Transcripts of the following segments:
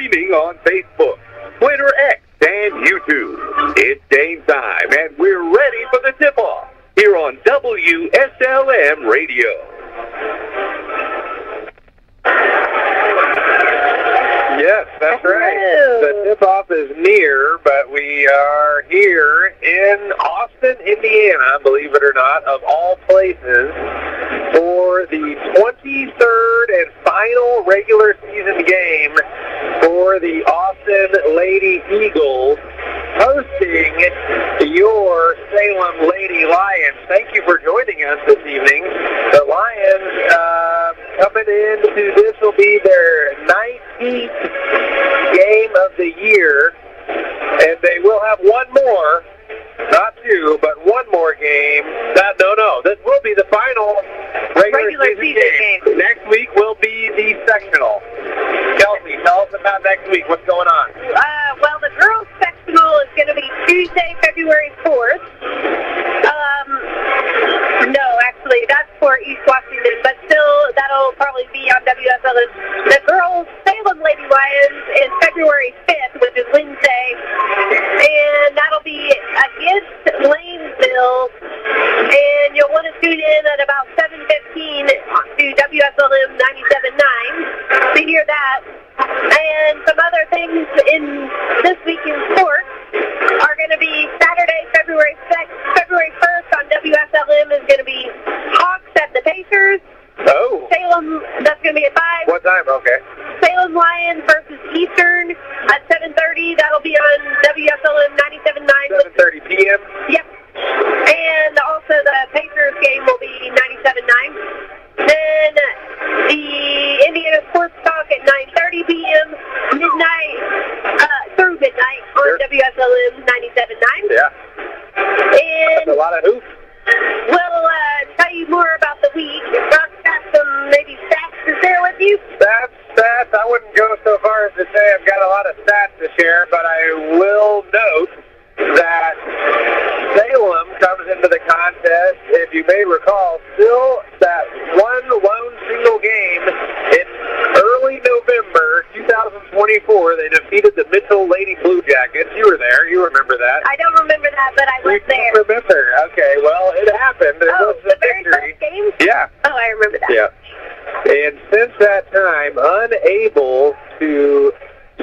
streaming on Facebook, Twitter X, and YouTube. It's game time, and we're ready for the tip-off here on WSLM Radio. Yes, that's right. The tip-off is near, but we are here in Austin, Indiana, believe it or not, of all places, for the 23rd and final regular season game for the Austin Lady Eagles, hosting your Salem Lady Lions. Thank you for joining us this evening. The Lions coming into this will be their 19th game of the year, and they will have one more, not two, but one more game. No, this will be the final regular season game. Next week will be the sectional. Kelsey, tell us about next week. What's going on? Well, the girls' sectional is going to be Tuesday, February 4th. No, actually, that's for East Washington, but still, that'll probably be on WSLM. The girls' Salem Lady Lions is February 5th, which is Wednesday, and that'll be against Lanesville, and you'll want to tune in at about 7:15 to WSLM 97.9 to hear that. And some other things in this week in sports are going to be Saturday, February 1st on WSLM is going to be Hawks at the Pacers. Oh. Salem, that's going to be at 5. What time? Okay. Salem Lions versus Eastern at 7:30. That'll be on WSLM 97.9. 7:30 p.m.? Yep. And also the Pacers game will be 97.9. Then the Indiana Sports Talk at 9:30 p.m. Through midnight on WSLM 97.9. Yeah. And that's a lot of hoops. We'll tell you more about the week. Brock's got some maybe stats to share with you. Stats. I wouldn't go so far as to say I've got a lot of stats to share, but I will note that Salem comes into the contest, if you may recall, still that one lone single game in early November 2024. They defeated the Mitchell Lady Blue Jackets. You were there. You remember that. I don't remember that, but I was there. You remember. Okay, well, it happened. It was the very victory. first game? Yeah. Oh, I remember that. Yeah. And since that time, unable to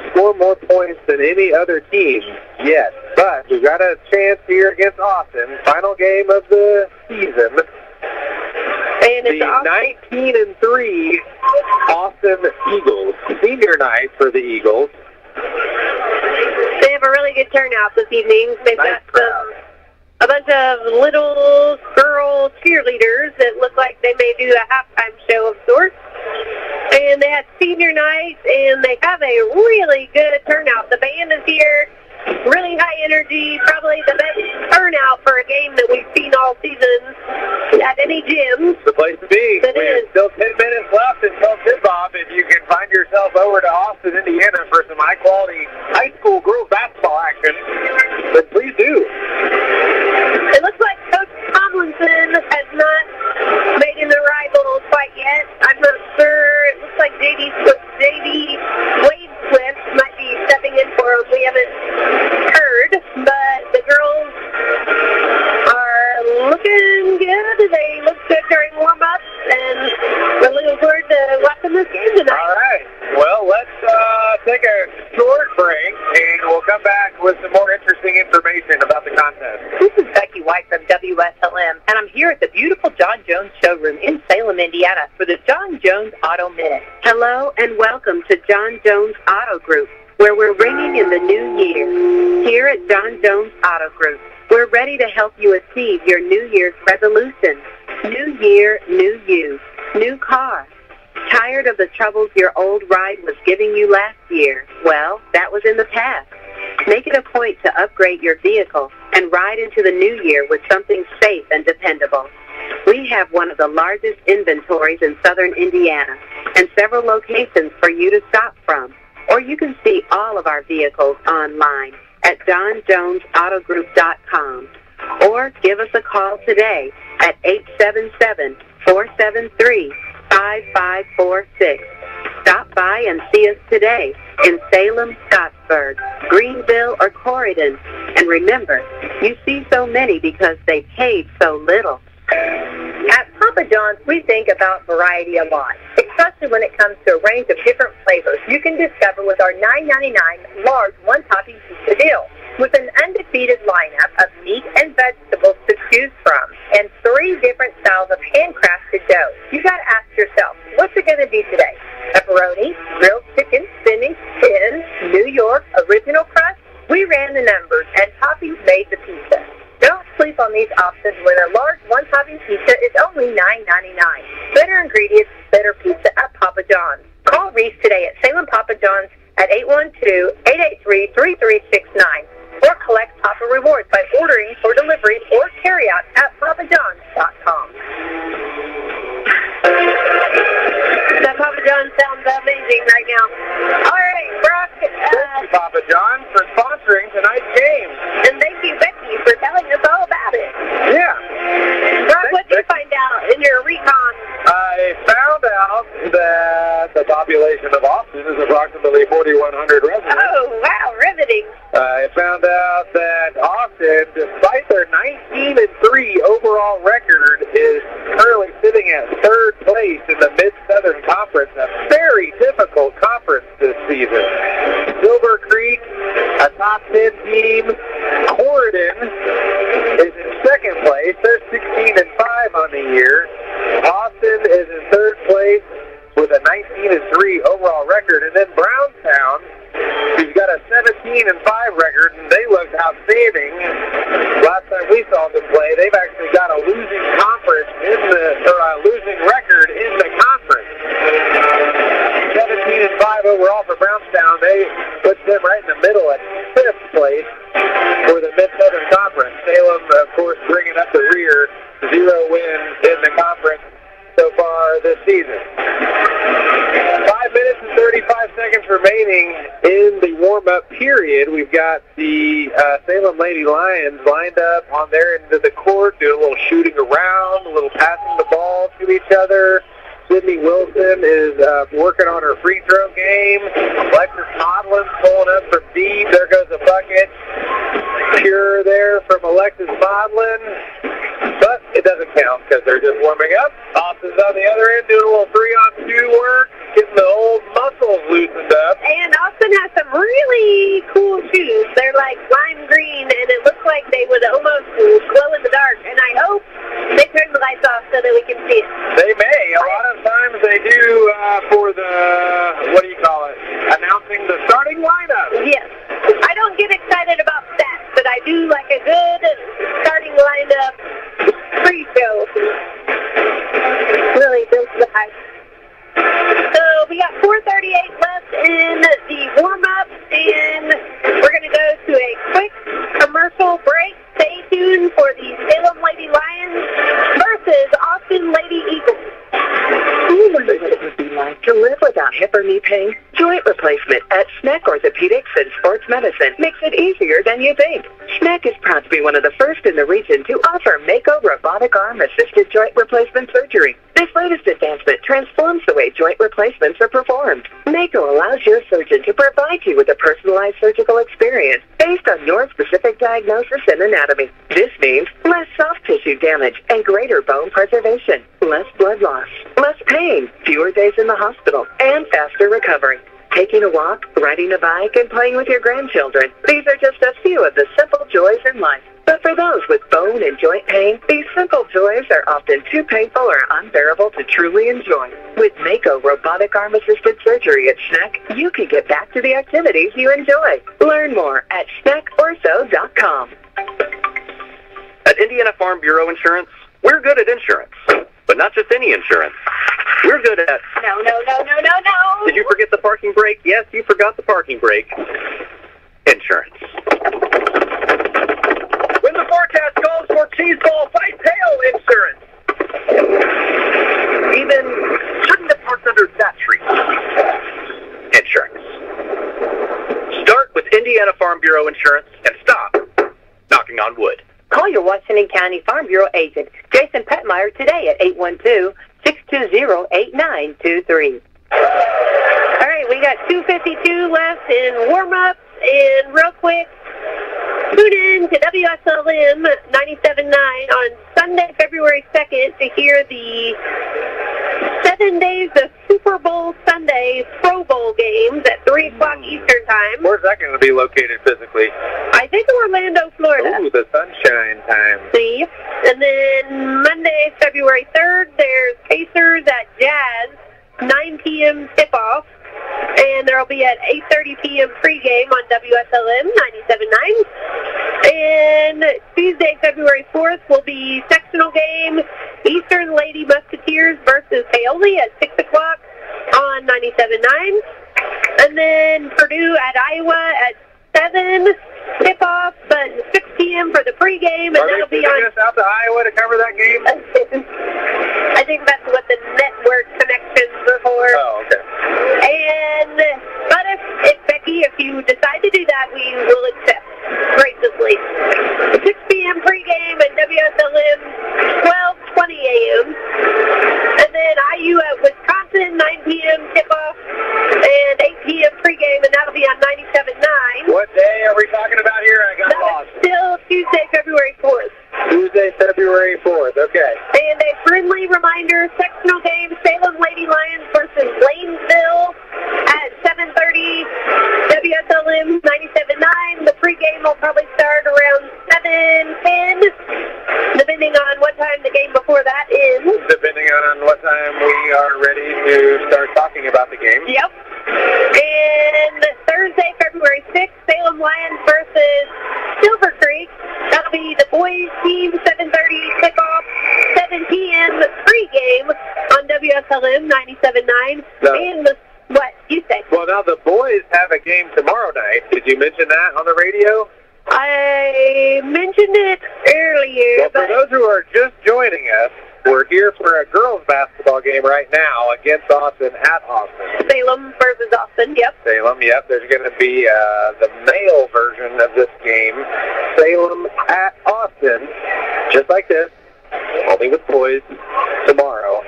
score more points than any other team yet. But we've got a chance here against Austin. Final game of the season. And it's the 19-3 Austin Eagles. Senior night for the Eagles. They have a really good turnout this evening. They've nice got a bunch of little girl cheerleaders that look like they may do a halftime show of sorts. And they had senior night, and they have a really good turnout. The band is here, really high energy, probably the best turnout for a game that we've seen all season at any gym. The place to be. We have still 10 minutes left until tip-off. If you can find yourself over to Austin, Indiana for some high-quality high school girls basketball action, then please do. It looks like Coach Tomlinson has not made an arrival quite yet. I'm not sure. It looks like J.D. Wade Swift might be stepping in for him. We haven't heard, but the girls are looking good. They look good during warm-ups, and we're looking forward to watching this game tonight. All right. Well, let's take a short break, and we'll come back with some more interesting information about the contest. This is Becky White from WSLM, and I'm here at the beautiful John Jones showroom in Salem, Indiana for the John Jones Auto Minute. Hello and welcome to John Jones Auto Group, where we're ringing in the new year. Here at John Jones Auto Group, we're ready to help you achieve your New Year's resolution. New year, new you, new car. Tired of the troubles your old ride was giving you last year? Well, that was in the past. Make it a point to upgrade your vehicle and ride into the new year with something safe and dependable. We have one of the largest inventories in southern Indiana and several locations for you to shop from. Or you can see all of our vehicles online at johnjonsautogroup.com. Or give us a call today at 877-473-5546. Stop by and see us today in Salem, Scottsburg, Greenville, or Corydon. And remember, you see so many because they paid so little. At Papa John's, we think about variety a lot, especially when it comes to a range of different flavors you can discover with our $9.99 large one-topping pizza deal. With an undefeated lineup of meat and vegetables to choose from, and 3 different styles of handcrafted dough, you got to ask yourself, what's it going to be today? Pepperoni, grilled chicken, spinach, thin, New York, original crust? We ran the numbers, and toppings made the pizza. Don't sleep on these options when a large one-topping pizza is only $9.99. Better ingredients, better pizza at Papa John's. Call Reese today at Salem Papa John's at 812-883-3369. Or collect Papa Rewards by ordering for delivery or carryout at papajohns.com. That Papa John sounds amazing right now. All right, Brock. Thank you, Papa John, for sponsoring tonight's game. And thank you, Becky, for telling us all about it. Yeah. Brock, what did you find out in your recon? I found out that the population of Austin is approximately 4,100 residents. Oh, wow, riveting. I found out that Austin, despite their 19-3 overall record, is currently sitting at 3rd place in the Mid-Southern Conference, a very difficult conference this season. Silver Creek, a top 10 team. Corydon is in 2nd place. They're 16-5 on the year. Austin is in 3rd place with a 19-3 overall record, and then Brownstown, who's got a 17-5 record, and they looked outstanding. Last time we saw them play, they've actually got a losing losing record in the conference. 17-5 overall for Brownstown. They put them right in the middle at 5th place for the Mid-Southern Conference. Salem, of course, bringing up the rear, 0 wins in the conference so far this season. 5 minutes and 35 seconds remaining in the warm-up period. We've got the Salem Lady Lions lined up on their end of the court, doing a little shooting around, a little passing the ball to each other. Sydney Wilson is working on her free throw game. Alexis Modlin pulling up from deep. There goes a bucket. Pure there from Alexis Modlin. But it doesn't count because they're just warming up. Austin's on the other end doing a little 3-on-2 work, getting the old muscles loosened up. And Austin has some really cool shoes. They're like lime green, and it looks like they would almost glow in the dark. And I hope they turn the lights off so that we can see it. They may. A lot of times they do for the, announcing the starting lineup. Yes. I don't get excited about stats, but I do like a good starting lineup pre-show. Really builds the hype. So we got 4:38 left in the warm-up, and we're going to go to a quick commercial break. Stay tuned for the Salem Lady Lions versus Austin Lady Eagles. Do you wonder what it would be like to live without hip or knee pain? Joint replacement at Schneck Orthopedics and Sports Medicine makes it easier than you think. Schneck is proud to be one of the first in the region to offer Mako robotic arm-assisted joint replacement surgery. This latest advancement transforms the way joint replacements are performed. Mako allows your surgeon to provide you with a personalized surgical experience based on your specific diagnosis and anatomy. This means less soft tissue damage and greater bone preservation, less blood loss, less pain, fewer days in the hospital, and faster recovery. Taking a walk, riding a bike, and playing with your grandchildren. These are just a few of the simple joys in life. But for those with bone and joint pain, these simple joys are often too painful or unbearable to truly enjoy. With Mako robotic arm-assisted surgery at Schneck, you can get back to the activities you enjoy. Learn more at SchneckOrtho.com. At Indiana Farm Bureau Insurance, we're good at insurance, but not just any insurance. We're good at... No. Did you forget the parking brake? Yes, you forgot the parking brake. Insurance. When the forecast calls for cheese ball, fight tail insurance. Even shouldn't have parked under that tree. Insurance. Start with Indiana Farm Bureau Insurance and stop knocking on wood. Call your Washington County Farm Bureau agent, Jason Petmeyer, today at 812-620-8923. All right, we got 2:52 left in warm-ups, and real quick, tune in to WSLM 97.9 on Sunday, February 2nd to hear the 7 days of Super Bowl Sunday Pro Bowl games at 3 o'clock Eastern Time. Where's that going to be located physically? I think Orlando, Florida. Ooh, the sunshine time. See? And then Monday, February 3rd, there's Pacers at Jazz, 9 p.m. tip-off. And there will be at 8:30 p.m. pregame on WSLM 97.9. And Tuesday, February 4th, will be sectional game Eastern Lady Musketeers versus Paoli at 6 o'clock on 97.9. And then Purdue at Iowa at 7 tip-off, but 6 p.m. for the pregame. And that'll be on us out to Iowa to cover that game? I think that's what the network connections are for. Oh, okay. But if Becky, if you decide to do that, we will accept graciously. 6 p.m. pregame at WSLM, 12:20 a.m. And then IU at Wisconsin, 9 p.m. tip-off, and 8 p.m. pregame, and that'll be on 97.9. What day are we talking about here? I got lost. Still Tuesday, February 4th. Tuesday, February 4th. Okay. And a friendly reminder, sectional game, Salem Lady Lions versus Lanesville at 7:30, WSLM 97.9. The pregame will probably start around 7:10, depending on what time the game before that ends. Depending on what time we are ready to start talking about the game. Yep. And Thursday, February 6th, Salem Lions versus Silver Creek. That'll be the boys team, 7:30 kickoff, 7 p.m. pregame on WSLM 97.9. No. And what you say? Well, now the boys have a game tomorrow night. Did you mention that on the radio? I mentioned it earlier. Well, for those who are just joining us, we're here for a girls' basketball game right now against Austin at Austin. Salem versus Austin, yep. Salem, yep. There's going to be the male version of this game, Salem at Austin, just like this, only with boys, tomorrow,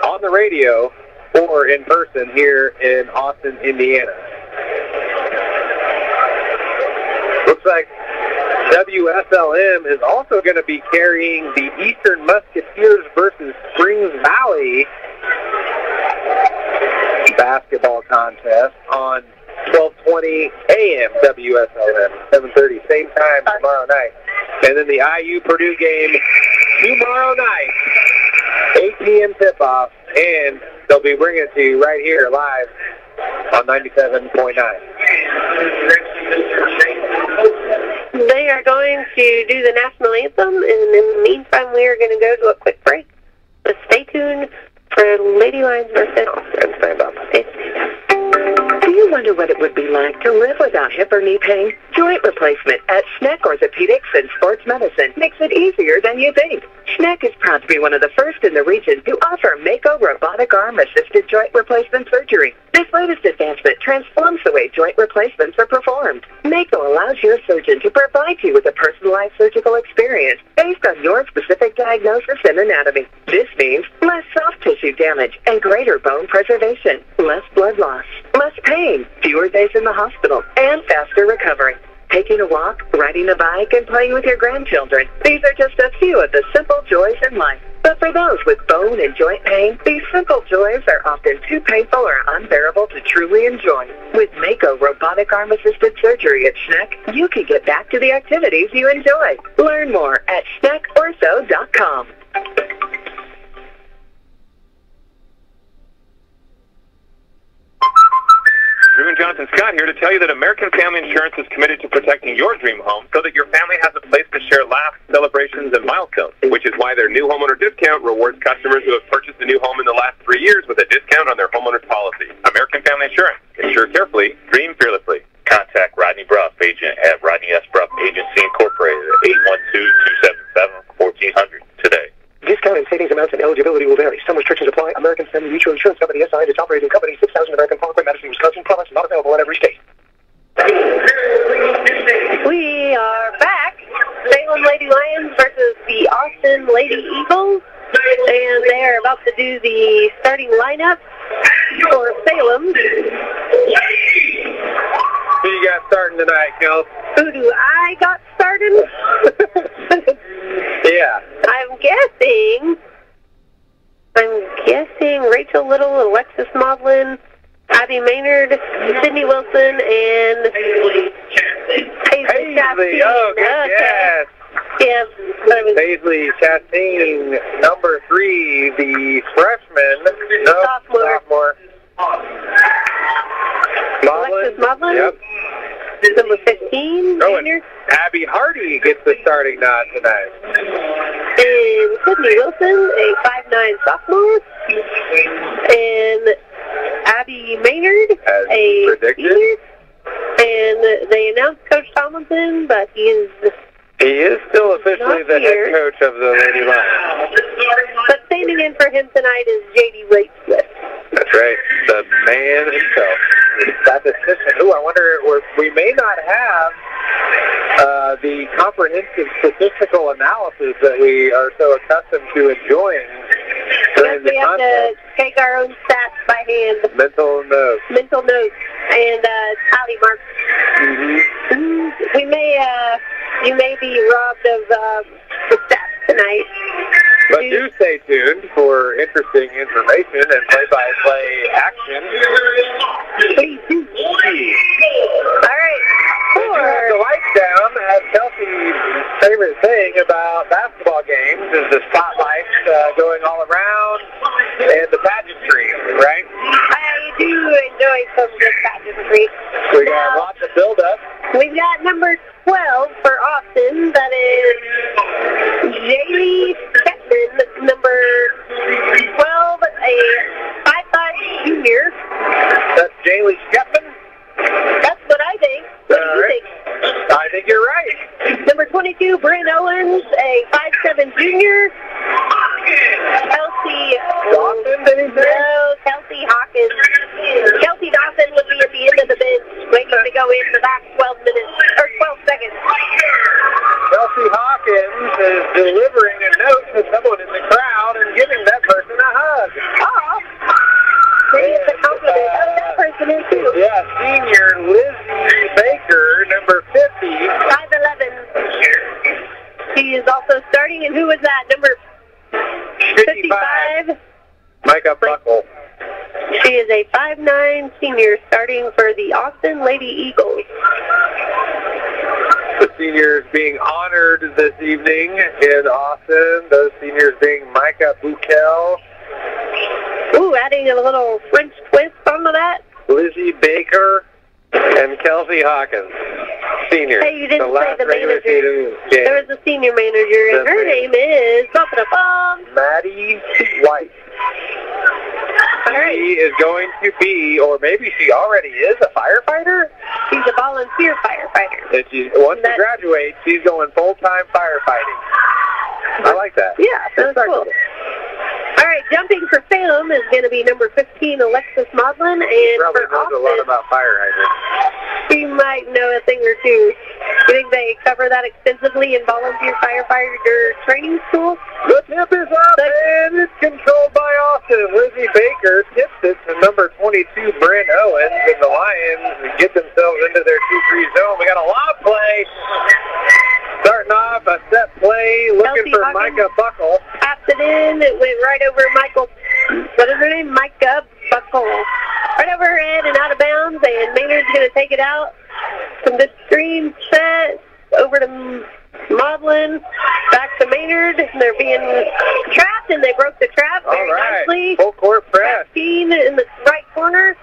on the radio or in person here in Austin, Indiana. Looks like WSLM is also going to be carrying the Eastern Musketeers versus Springs Valley basketball contest on 12:20 a.m. WSLM, 7:30, same time tomorrow night. And then the IU Purdue game tomorrow night, 8 p.m. tip-off, and they'll be bringing it to you right here live on 97.9. They are going to do the national anthem, and in the meantime, we are going to go to a quick break. But stay tuned for Lady Lions versus Austin. Stand up. Do you wonder what it would be like to live without hip or knee pain? Joint replacement at Schneck Orthopedics and Sports Medicine makes it easier than you think. Schneck is proud to be one of the first in the region to offer Mako robotic arm-assisted joint replacement surgery. This latest advancement transforms the way joint replacements are performed. Mako allows your surgeon to provide you with a personalized surgical experience based on your specific diagnosis and anatomy. This means less soft tissue damage and greater bone preservation, less blood loss, less pain, fewer days in the hospital, and faster recovery. Taking a walk, riding a bike, and playing with your grandchildren. These are just a few of the simple joys in life. But for those with bone and joint pain, these simple joys are often too painful or unbearable to truly enjoy. With Mako robotic arm-assisted surgery at Schneck, you can get back to the activities you enjoy. Learn more at SchneckOrtho.com. Drew and Johnson Scott here to tell you that American Family Insurance is committed to protecting your dream home so that your family has a place to share laughs, celebrations, and milestones, which is why their new homeowner discount rewards customers who have purchased a new home in the last 3 years with a discount on their homeowner's policy. American Family Insurance. Insure carefully, dream fearlessly. Contact Rodney Bruff, agent at Rodney S. Bruff Agency Incorporated at 812-277-1400 today. Discount and savings amounts and eligibility will vary. Some restrictions apply. American Family Mutual Insurance Company SI and its operating company, 6,000 American Parkway, Madison, Wisconsin. Products not available in every state. We are back. Salem Lady Lions versus the Austin Lady Eagles. And they are about to do the starting lineup. for Salem. Who you got starting tonight, Kels? Who do I got started? Yeah. I'm guessing Rachel Little, Alexis Maudlin, Abby Maynard, Sydney Wilson, and Paisley Chastain. Oh, good guess. Yeah, Paisley Chastain, number 3, the freshman. No, sophomore. Alexis Maudlin. Yep. Number 15, Maynard. Abby Hardy gets the starting nod tonight. And Sydney Wilson, a 5'9" sophomore. And Abby Maynard, As a predicted. senior. And they announced Coach Tomlinson, but he is still officially the head coach of the Lady Lions. But standing in for him tonight is J.D. Wright-Smith. That's right, the man himself. Statistician. Ooh, I wonder, we may not have the comprehensive statistical analysis that we are so accustomed to enjoying during the we have to take our own stats by hand. Mental notes. And tally marks. You may be robbed of the stats tonight. But do stay tuned for interesting information and play-by-play action. Please do. All right. We do have the lights down, as Kelsey's favorite thing about basketball games is the spotlights going all around and the pageantry, right? I do enjoy some good pageantry. We got lots of build-up. We've got number 12 for Austin. That is Jamie Chapman, number 12, a 5'5" junior. That's Jaylee Shepman. That's what I think. What do you think? I think you're right. Number 22, Brent Owens, a 5'7" junior. Kelsey Dawson, did he say? No, Kelsey Hawkins. Kelsey Dawson would be at the end of the bench, waiting to go in the back 12 seconds. Kelsey Hawkins is delivering a note to someone in the crowd and giving that person a hug. Maybe it's a compliment. That person is too. Yeah, senior Lizzie Baker, number 50. 5'11". She is also starting, and who was that? Number 55. Micah Buckle. She is a 5'9" senior starting for the Austin Lady Eagles. The seniors being honored this evening in Austin. Those seniors being Micah Buckle. Ooh, adding a little French twist onto that. Lizzie Baker and Kelsey Hawkins. Senior. Hey, you didn't the last say the regular manager. season game. There was a senior manager, and her name is Maddie White. She is going to be, or maybe she already is, a firefighter? She's a volunteer firefighter. And once she graduates, she's going full-time firefighting. I like that. Yeah, that's cool. All right, jumping for Salem is going to be number 15, Alexis Maudlin, and probably for knows Austin, a lot about fire hydrants. she might know a thing or two. You think they cover that extensively in volunteer firefighter training school? The tip is up, and it's controlled by Austin. Lizzie Baker tips it to number 22, Brent Owens, and the Lions get themselves into their 2-3 zone. We got a lot of play. Starting off a set play, looking Kelsey for Hawkins Micah Buckle. Passed it in. It went right over what is her name? Micah Buckle. Right over her head and out of bounds, and Maynard's going to take it out. Some good screen set over to Maudlin, back to Maynard. They're being trapped, and they broke the trap very nicely. Full court press. 15 in the right corner.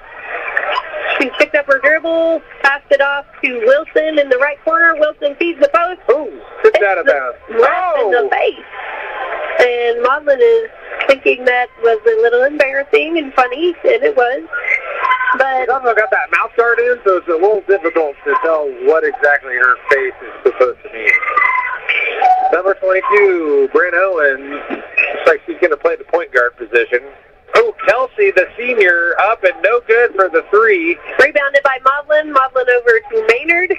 She picked up her dribble, passed it off to Wilson in the right corner. Wilson feeds the post. Ooh, it's out of bounds. Right in the face. And Maudlin is thinking that was a little embarrassing and funny, and it was. But she's also got that mouth guard in, so it's a little difficult to tell what exactly her face is supposed to mean. Number 22, Brent Owens. Looks like she's going to play the point guard position. Oh, Kelsey, the senior, up and no good for the 3. Rebounded by Maudlin. Maudlin over to Maynard.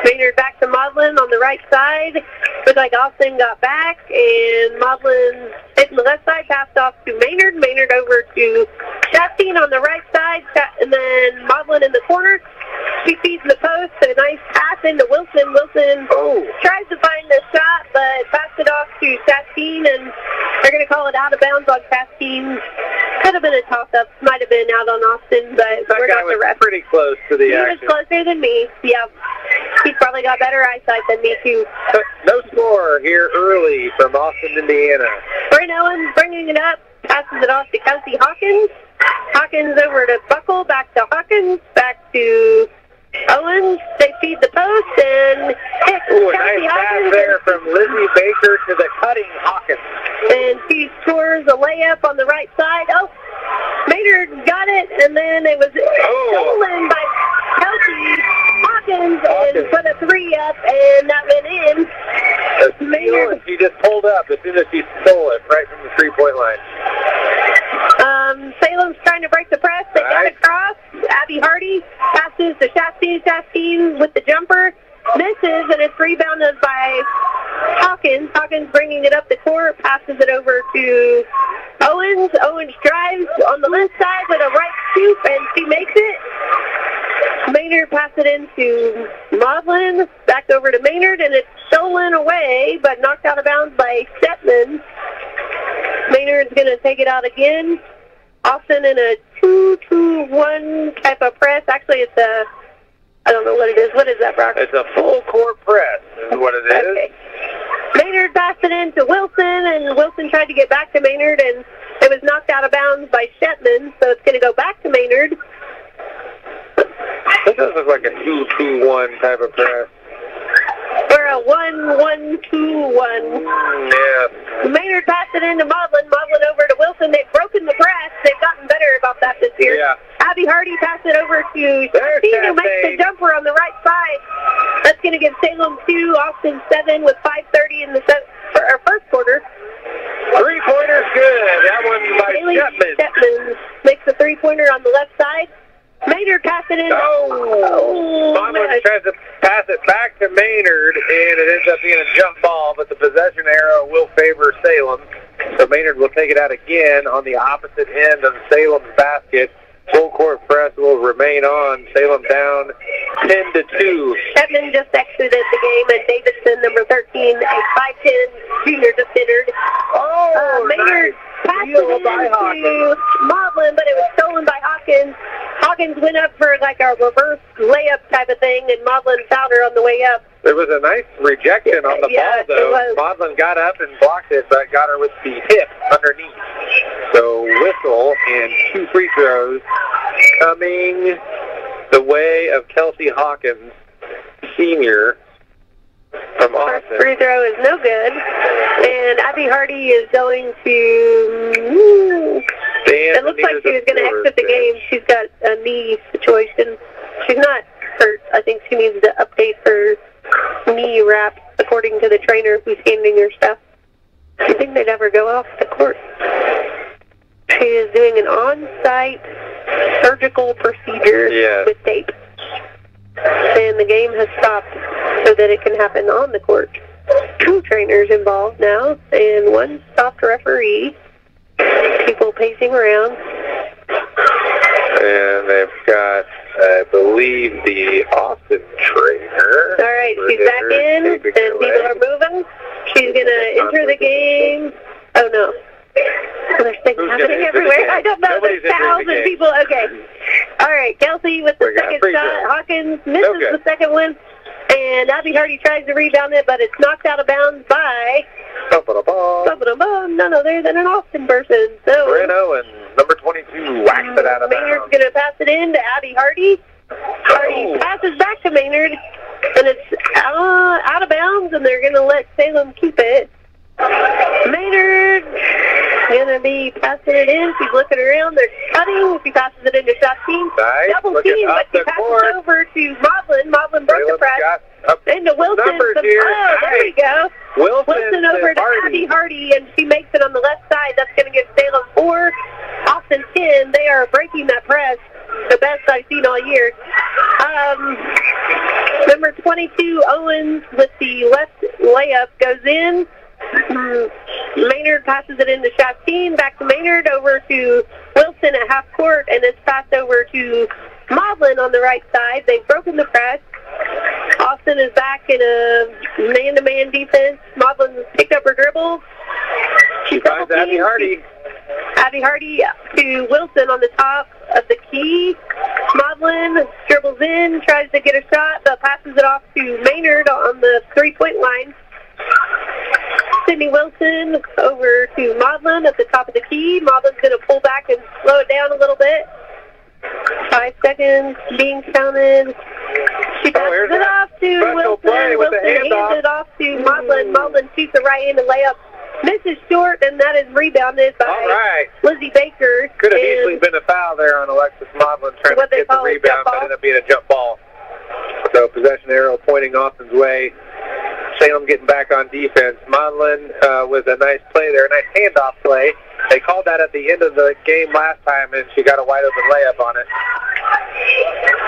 Maynard back to Maudlin on the right side. Looked like Austin got back, and Maudlin hitting the left side, passed off to Maynard. Maynard over to Chastain on the right side, and then Maudlin in the corner. She feeds the post, a nice pass into Wilson. Wilson tries to find the shot, but passed it off to Chastain, and they're going to call it out of bounds on Chastain. Could have been a toss-up. Might have been out on Austin, but we're not the ref. Pretty close to the action. He was closer than me. Yeah. He's probably got better eyesight than me, too. No score here early from Austin, Indiana. Brent Owens bringing it up. Passes it off to Kelsey Hawkins. Hawkins over to Buckle. Back to Hawkins. Back to Owens. They feed the post and hit Kelsey nice Hawkins. Pass there from Lizzie Baker to the cutting Hawkins. And she scores a layup on the right side. Oh, Maynard got it, and then it was stolen by Kelsey Hawkins and put a 3 up, and that went in. Maynard, she just pulled up as soon as she stole it right from the 3-point line. Salem's trying to break the press. They got across. Abby Hardy passes to Chastain. Chastain with the jumper. Misses, and it's rebounded by Hawkins. Hawkins bringing it up the court, passes it over to Owens. Owens drives on the left side with a right scoop, and she makes it. Maynard passes it into Maudlin. Back over to Maynard, and it's stolen away, but knocked out of bounds by Stetman. Maynard's going to take it out again. Austin in a 2-2-1 type of press. Actually, it's a... I don't know what it is. What is that, Brock? It's a full court press is what it is. Okay. Maynard passed it in to Wilson, and Wilson tried to get back to Maynard, and it was knocked out of bounds by Shetman, so it's going to go back to Maynard. This does look like a 2-2-1 type of press. Or a 1-1-2-1. Yeah. Maynard passed it into Maudlin. Maudlin over to Wilson. They've broken the press. They've gotten better about that this year. Yeah. Abby Hardy passed it over to Chastain, who makes the jumper on the right side. That's going to give Salem 2, Austin 7 with 5:30 in the first quarter. 3-pointer's good. That one by Shetman makes the 3-pointer on the left side. Maynard passed it in. Maudlin tries to pass it back to Maynard, and it ends up being a jump ball, but the possession arrow will favor Salem. So Maynard will take it out again on the opposite end of Salem's basket. Full court press will remain on. Salem down 10-2. Shetman just exited the game, and Davidson, number 13, a 5'10" junior, just entered. Maynard passed it into Maudlin, but it was stolen by Hawkins. Hawkins went up for like a reverse layup type of thing, and Maudlin fouled her on the way up. There was a nice rejection on the ball, though. Maudlin got up and blocked it, but got her with the hip underneath. So whistle and 2 free throws coming the way of Kelsey Hawkins, senior, from Austin. First free throw is no good. And Abby Hardy is going to... It looks like she was going to exit the game. She's got a knee situation. She's not hurt. I think she needs to update her knee wrap, according to the trainer who's handling her stuff. I think they'd ever go off the court. She is doing an on-site surgical procedure with tape. And the game has stopped so that it can happen on the court. 2 trainers involved now, and 1 stopped referee. People pacing around. And they've got, I believe, the Austin trainer. All right, she's back in, and people are moving. She's going to enter the game. Oh, no. There's things happening everywhere. I don't know. There's 1,000 people. Okay. All right, Kelsey with the second shot. Hawkins misses the second one. And Abby Hardy tries to rebound it, but it's knocked out of bounds by... None other than an Austin person. So Brent Owens, number 22, whacks it out of bounds. Maynard's going to pass it in to Abby Hardy. Hardy passes back to Maynard, and it's out of bounds, and they're going to let Salem keep it. Maynard going to be passing it in. She's looking around. They're cutting. She passes it into Chastain. Nice. Double team, but she passes it over to Maudlin. Maudlin broke the press. Into Wilson. There we go. Wilson over to Abby Hardy, and she makes it on the left side. That's going to give Salem 4, Austin 10. They are breaking that press. The best I've seen all year. Number 22, Owens with the left layup goes in. Maynard passes it into Chastain, back to Maynard, over to Wilson at half court, and it's passed over to Maudlin on the right side. They've broken the press. Austin is back in a man-to-man defense. Maudlin's picked up her dribble. She finds Abby Hardy. Abby Hardy to Wilson on the top of the key. Maudlin dribbles in, tries to get a shot, but passes it off to Maynard on the three-point line. Sydney Wilson over to Maudlin at the top of the key. Maudlin's going to pull back and slow it down a little bit. 5 seconds being counted. She passes it off to Wilson. Wilson hands it off to Maudlin. Maudlin shoots a right-handed layup. Misses short, and that is rebounded by Lizzie Baker. Could have easily been a foul there on Alexis Maudlin trying to get the rebound, but ended up being a jump ball. So possession arrow pointing Austin's way. Salem getting back on defense. Maudlin with a nice play there, a nice handoff play. They called that at the end of the game last time, and she got a wide-open layup on it.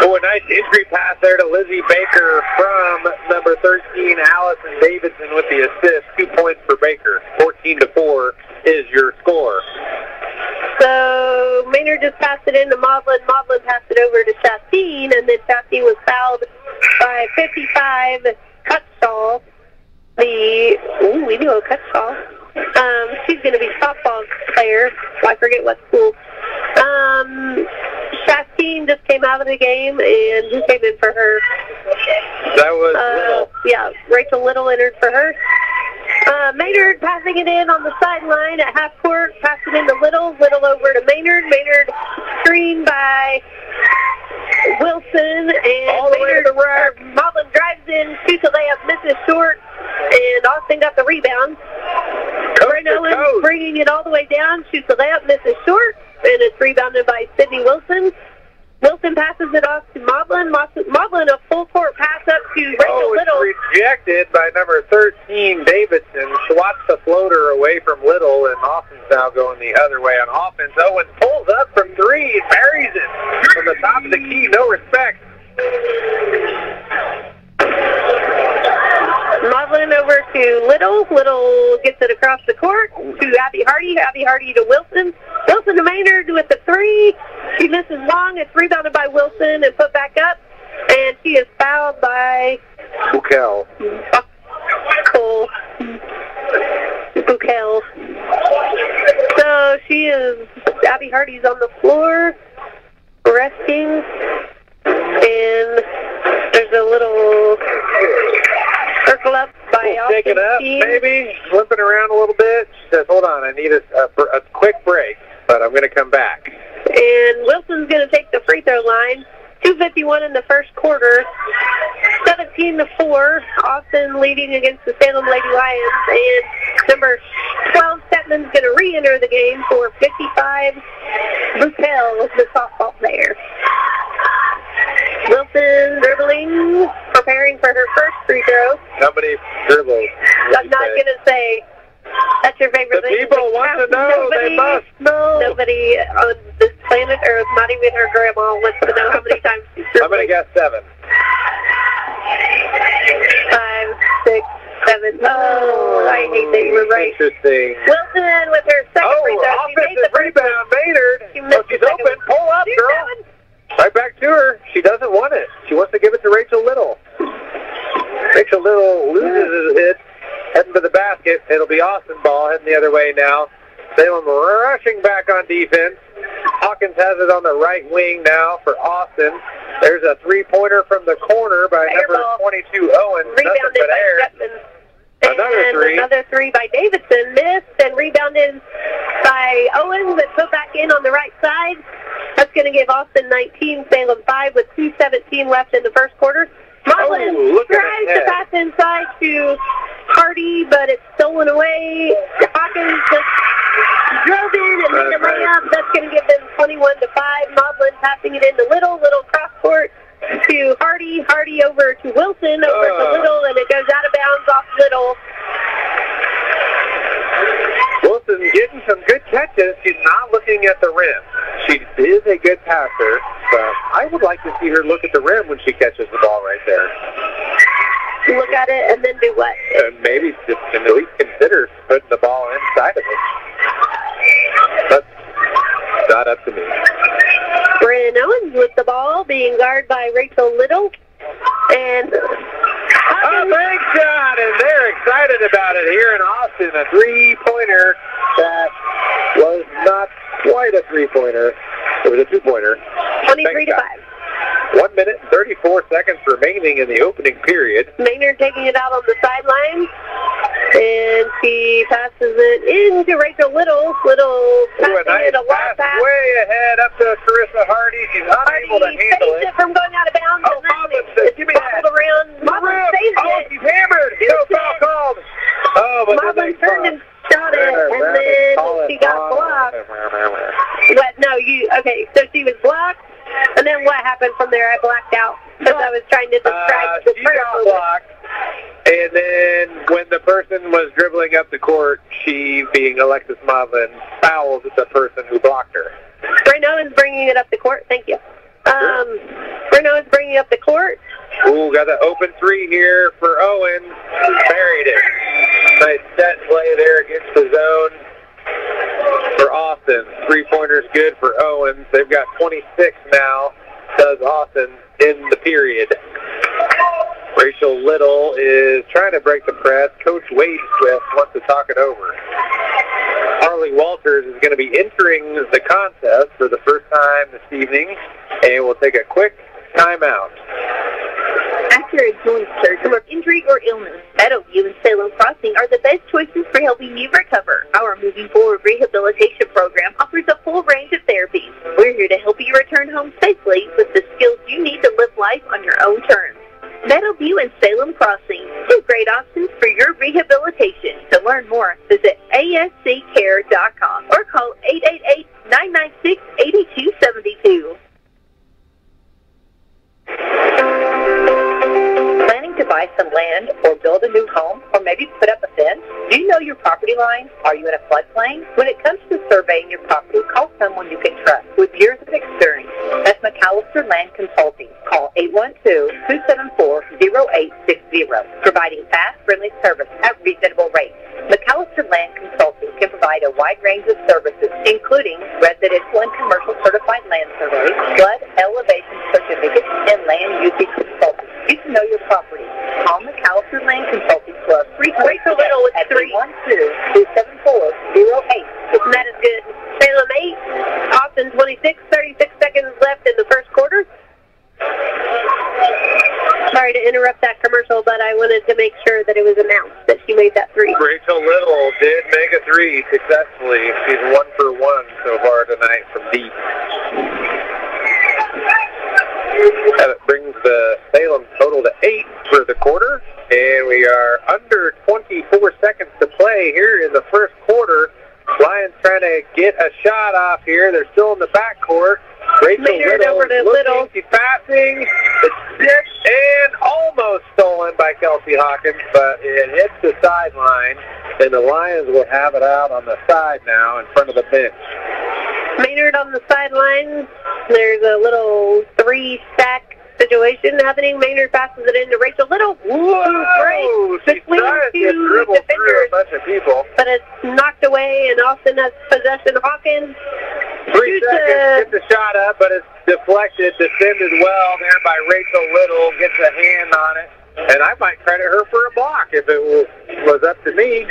Oh, a nice entry pass there to Lizzie Baker from number 13, Allison Davidson with the assist. 2 points for Baker. 14-4 is your score. So Maynard just passed it into Maudlin. Maudlin passed it over to Chastain, and then Chastain was fouled by 55, Cutshaw. We do a Cutshaw. She's going to be softball player. I forget what school. Chastain just came out of the game, and who came in for her? That was Little. Yeah, Rachel Little entered for her. Maynard passing it in on the sideline at half court, passing into Little. Little over to Maynard. Maynard screened by Wilson, and Maudlin drives in, shoots a layup, misses short, and Austin got the rebound. Owens bringing it all the way down, shoots a layup, misses short, and it's rebounded by Sydney Wilson. Wilson passes it off to Maudlin. Maudlin, a full court pass up to Rachel Little. It's rejected by number 13, Davidson. Swats the floater away from Little, and Austin's now going the other way on offense. Owens pulls up from three and buries it from the top of the key. No respect. Maudlin over to Little. Little gets it across the court to Abby Hardy. Abby Hardy to Wilson. Wilson to Maynard with the three. She misses long. It's rebounded by Wilson and put back up. And she is fouled by Bukel. So Abby Hardy's on the floor, resting. And there's a little circle up by Austin. Shaking up, maybe, limping around a little bit. She says, hold on, I need a quick break, but I'm going to come back. And Wilson's going to take the free throw line. 2:51 in the first quarter. 17-4. Austin leading against the Salem Lady Lions. And number 12, Stepman's going to re-enter the game for 55. Bukel is the softball player. Wilson dribbling, preparing for her first free throw. How many dribbles? I'm not going to say. That's your favorite thing. The people want to know. They must know. Nobody on this planet Earth, not even her grandma, wants to know how many times she's dribbling. I'm going to guess 7. 5, 6, 7. Oh, I hate that you were right. Interesting. Wilson with her second free throw. She made the rebound. Maynard. She's open. Pull up, girl. Right back to her. She doesn't want it. She wants to give it to Rachel Little. Rachel Little loses it, heading to the basket. It'll be Austin ball heading the other way now. Salem rushing back on defense. Hawkins has it on the right wing now for Austin. There's a three-pointer from the corner by number 22, Owens. Rebounded by Stepman. Another three by Davidson. Missed and rebounded by Owens, but put back in on the right side. That's going to give Austin 19, Salem 5 with 2:17 left in the first quarter. Maudlin tries to pass inside to Hardy, but it's stolen away. Hawkins just drove in and made a layup. That's going to give them 21-5. Maudlin passing it into Little. Little cross court to Hardy. Hardy over to Wilson, over to Little, and it goes out of bounds off Little. Wilson getting some good catches. She's not looking at the rim. She is a good passer, but I would like to see her look at the rim when she catches the ball right there. maybe just can at least consider putting the ball inside of it. But not up to me. Bryn Owens with the ball, being guarded by Rachel Little. And a big shot, and they're excited about it here in Austin. A three-pointer that was not quite a three-pointer. It was a two-pointer. 23-5. 1 minute and 34 seconds remaining in the opening period. Maynard taking it out on the sideline. And she passes it into Rachel Little. Little passing it a long pass. Way ahead up to Carissa Hardy. She's unable to handle it. It from going out of bounds. Oh, Marlon says, give me that. Around. Marlon saves it. She's hammered. No foul called. Oh, but Marlon turned and shot it, and then she got blocked. But no, okay, so she was blocked, and then what happened from there? I blacked out because I was trying to distract the she got blocked, and then when the person was dribbling up the court, she, being Alexis Modlin, fouls the person who blocked her. Breno is bringing it up the court. Thank you. Breno is bringing up the court. Ooh, got the open three here for Owens. Buried it. Nice set play there against the zone for Austin. Three-pointers good for Owens. They've got 26 now, does Austin, in the period. Rachel Little is trying to break the press. Coach Wade Swift wants to talk it over. Harley Walters is going to be entering the contest for the first time this evening, and we'll take a quick timeout. After a joint surgery or injury or illness, Meadowview and Salem Crossing are the best choices for helping you recover. Our Moving Forward Rehabilitation Program offers a full range of therapies. We're here to help you return home safely with the skills you need to live life on your own terms. Meadowview and Salem Crossing, two great options for your rehabilitation. To learn more, visit asccare.com or call 888-996-8272. Planning to buy some land or build a new home or maybe put up a fence? Do you know your property line? Are you in a floodplain? When it comes to surveying your property, call someone you can trust with years of experience. That's McAllister Land Consulting. Call 812-274-0860. Providing fast, friendly service at reasonable rates. McAllister Land Consulting can provide a wide range of services, including residential and commercial certified land surveys, flood elevation certificates, and land usage consulting. You can know your property. Call McAllister Land Consulting for a free Rachel Little with 312-274-0860. That is good. Salem 8, Austin 26, 36 seconds left in the first quarter. Sorry to interrupt that commercial, but I wanted to make sure that it was announced that she made that three. Rachel Little did make a three successfully. She's 1 for 1 so far tonight from deep. That brings the Salem total to 8 for the quarter, and we are under 24 seconds to play here in the first quarter. Lions trying to get a shot off here. They're still in the backcourt. Rachel Little over to Little. She's passing. It's tipped and almost stolen by Kelsey Hawkins, but it hits the sideline, and the Lions will have it out on the side now in front of the bench. Maynard on the sideline. There's a little three-stack situation happening. Maynard passes it into Rachel Little. Whoa! She's trying to dribble through a bunch of people. But it's knocked away, and Austin has possession. Hawkins 3 seconds, gets the shot up, but it's deflected, defended well there by Rachel Little, gets a hand on it. And I might credit her for a block if it was up to me.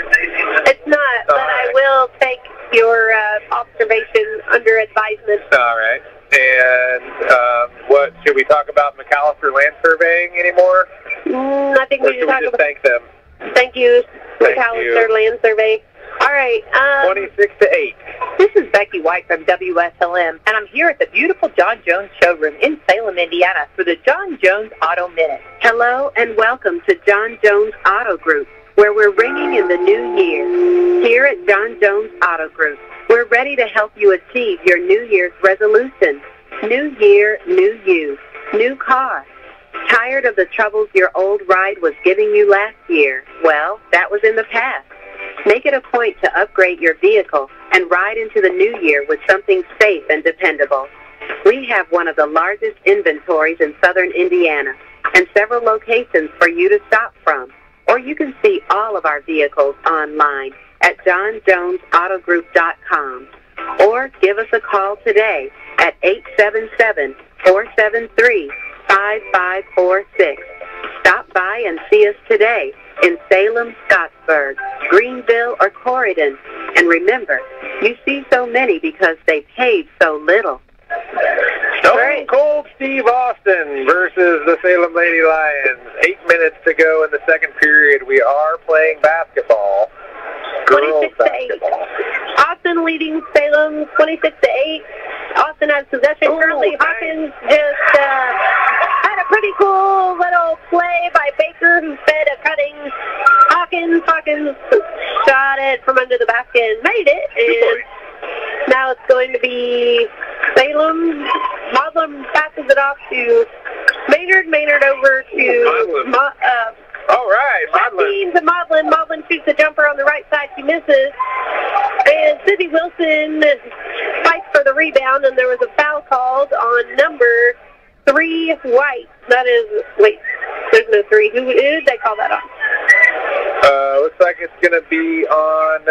It's not, but I will take your observation under advisement. All right. And what should we talk about McAllister Land Surveying anymore? I think we should talk about. Thank them. Thank you, McAllister Land Survey. All right. 26-8. This is Becky White from WSLM, and I'm here at the beautiful John Jones showroom in Salem, Indiana for the John Jones Auto Minute. Hello and welcome to John Jones Auto Group, where we're ringing in the new year. Here at John Jones Auto Group, we're ready to help you achieve your New Year's resolution. New year, new you, new car. Tired of the troubles your old ride was giving you last year? Well, that was in the past. Make it a point to upgrade your vehicle and ride into the new year with something safe and dependable. We have one of the largest inventories in southern Indiana and several locations for you to shop from. or you can see all of our vehicles online at johnjonesautogroup.com, or give us a call today at 877-473-5546. Stop by and see us today in Salem, Scottsburg, Greenville, or Corydon. And remember, you see so many because they paid so little. Stone Cold Steve Austin versus the Salem Lady Lions. 8 minutes to go in the second period. We are playing basketball. Girls 26-8. Austin leading Salem 26-8. Austin has possession currently. Hawkins just had a pretty cool little play by Baker, who fed a cutting Hawkins. Hawkins shot it from under the basket and made it. And now it's going to be Salem. Maudlin passes it off to Maynard. Maynard over to all right, Maudlin. To Maudlin. Maudlin shoots a jumper on the right side. She misses. And Sydney Wilson fights for the rebound, and there was a foul called on number 3, White. That is, wait, there's no 3. Who did they call that on? Looks like it's going to be on...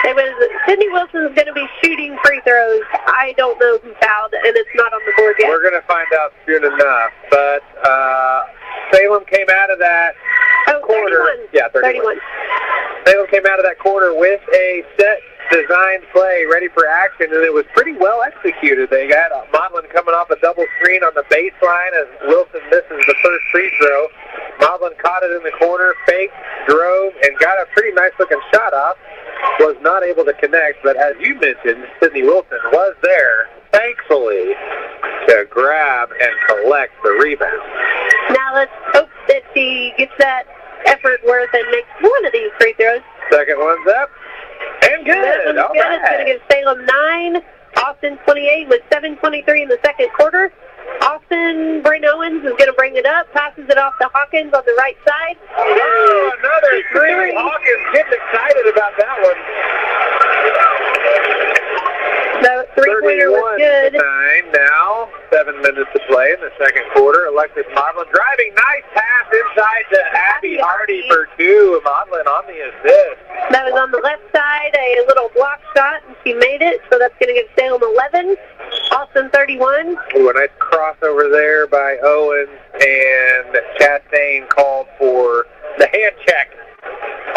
It was Sydney Wilson's going to be shooting free throws. I don't know who fouled, and it's not on the board yet. We're going to find out soon enough, but Salem came out of that quarter. 31. Yeah, 31. Salem came out of that quarter with a set designed play ready for action, and it was pretty well executed. They got Maudlin coming off a double screen on the baseline as Wilson misses the first free throw. Maudlin caught it in the corner, faked, drove, and got a pretty nice-looking shot off. Was not able to connect, but as you mentioned, Sydney Wilson was there, thankfully, to grab and collect the rebound. Now let's hope that she gets that effort worth and makes one of these free throws. Second one's up. And good. All right. It's going to give Salem 9, Austin 28 with 7:23 in the second quarter. Austin, Bryn Owens is going to bring it up, passes it off to Hawkins on the right side. Oh, another three. Hawkins getting excited about that one. The three-pointer was good. 31-9 now. 7 minutes to play in the second quarter. Alexis Maudlin driving. Nice pass inside to Abby Hardy for 2. Maudlin on the assist. That was on the left side, a little block shot, and she made it. So that's going to give Salem 11. Austin 31. Ooh, a nice crossover there by Owens, and Chastain called for the hand check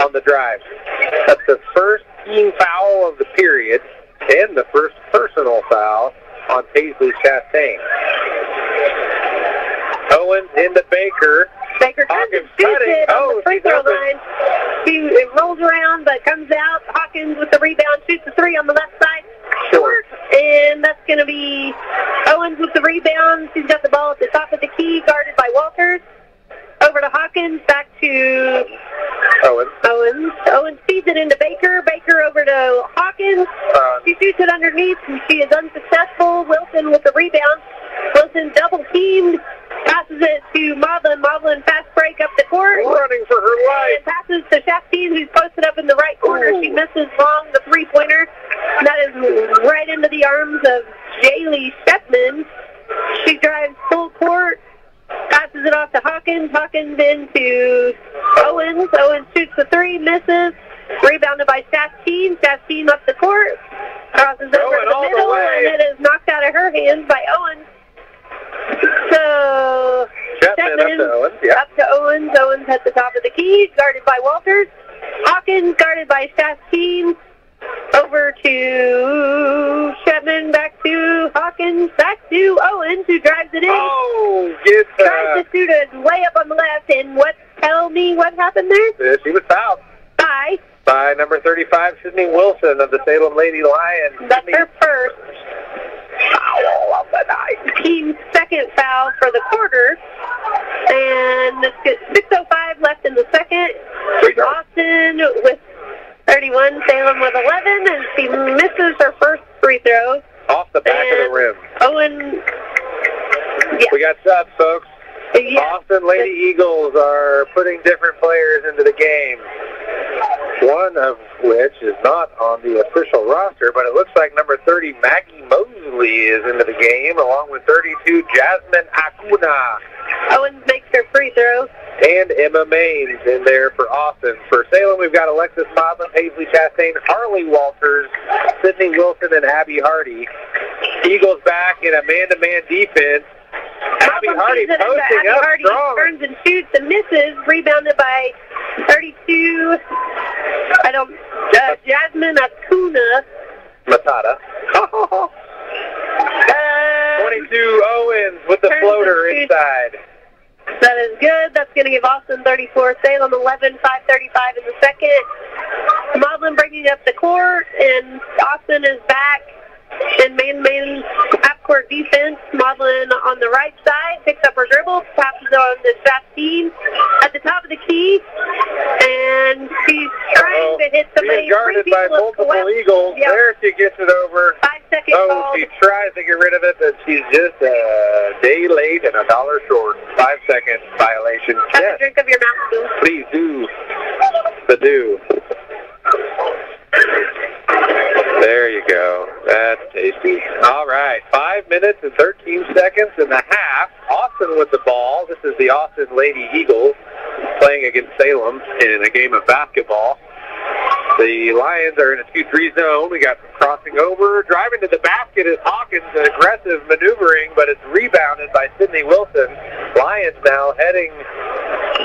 on the drive. That's the first team foul of the period and the first personal foul on Paisley Chastain. Owens into Baker. Baker comes and shoots it on the free throw line. She rolls around but comes out. Hawkins with the rebound, shoots the 3 on the left side. Short. And that's going to be Owens with the rebound. She's got the ball at the top of the key, guarded by Walters. Over to Hawkins, back to Owens. Owens feeds it into Baker. Baker over to Hawkins. She shoots it underneath, and she is unsuccessful. Wilson with the rebound. Wilson double teamed. Passes it to Maudlin. Maudlin fast break up the court. Running for her life. And passes to Chastain, who's posted up in the right corner. Ooh. She misses long the three-pointer. That is right into the arms of Jaylee Shepman. She drives full court. Passes it off to Hawkins. Hawkins into Owens. Owens shoots the 3, misses. Rebounded by Chastain. Chastain up the court. Crosses over to the middle, and it is knocked out of her hands by Owens. So, Chapman up to Owens. Owens at the top of the key, guarded by Walters. Hawkins guarded by Chastain. Over to Chapman, back to Hawkins, back to Owens, who drives it in. Oh, tries to shoot a layup on the left, and tell me what happened there? She was fouled. By number 35, Sydney Wilson of the Salem Lady Lions. That's her first foul of the night. Team's second foul for the quarter. And it's 6:05 left in the second. Austin with 31, Salem with 11, and she misses her first free throw. Off the back of the rim. Owen, yeah. We got subs, folks. Yeah. Austin Lady Eagles are putting different players into the game. One of which is not on the official roster, but it looks like number 30, Maggie Mosley, is into the game, along with 32, Jasmine Acuna. Owens makes her free throw. and Emma Maines in there for Austin. For Salem, we've got Alexis Modlin, Paisley Chastain, Harley Walters, Sydney Wilson, and Abby Hardy. Eagles back in a man-to-man defense. Abby Hardy posting up Hardy strong. turns and shoots and misses, rebounded by 32. Jasmine Acuna. Matata. 22 Owens with the floater inside. That is good. That's going to give Austin 34, Salem 11, 5:35 in the second. Modlin bringing up the court, and Austin is back in main half-court defense. Modlin on the right side, picks up her dribble, passes on to Chastain at the top of the key, and she's trying to hit somebody. Being guarded by multiple Eagles. Yep. There she gets it over. 5 seconds called. She tries to get rid of it, but she's just a day late and $1 short. 5 second violation. Have a drink of your Mountain Dew. Please do. The dew. There you go. That's tasty. All right. 5 minutes and 13 seconds in the half. Austin with the ball. This is the Austin Lady Eagles playing against Salem in a game of basketball. The Lions are in a 2-3 zone. We got some crossing over. Driving to the basket is Hawkins, an aggressive maneuvering, but it's rebounded by Sydney Wilson. Lions now heading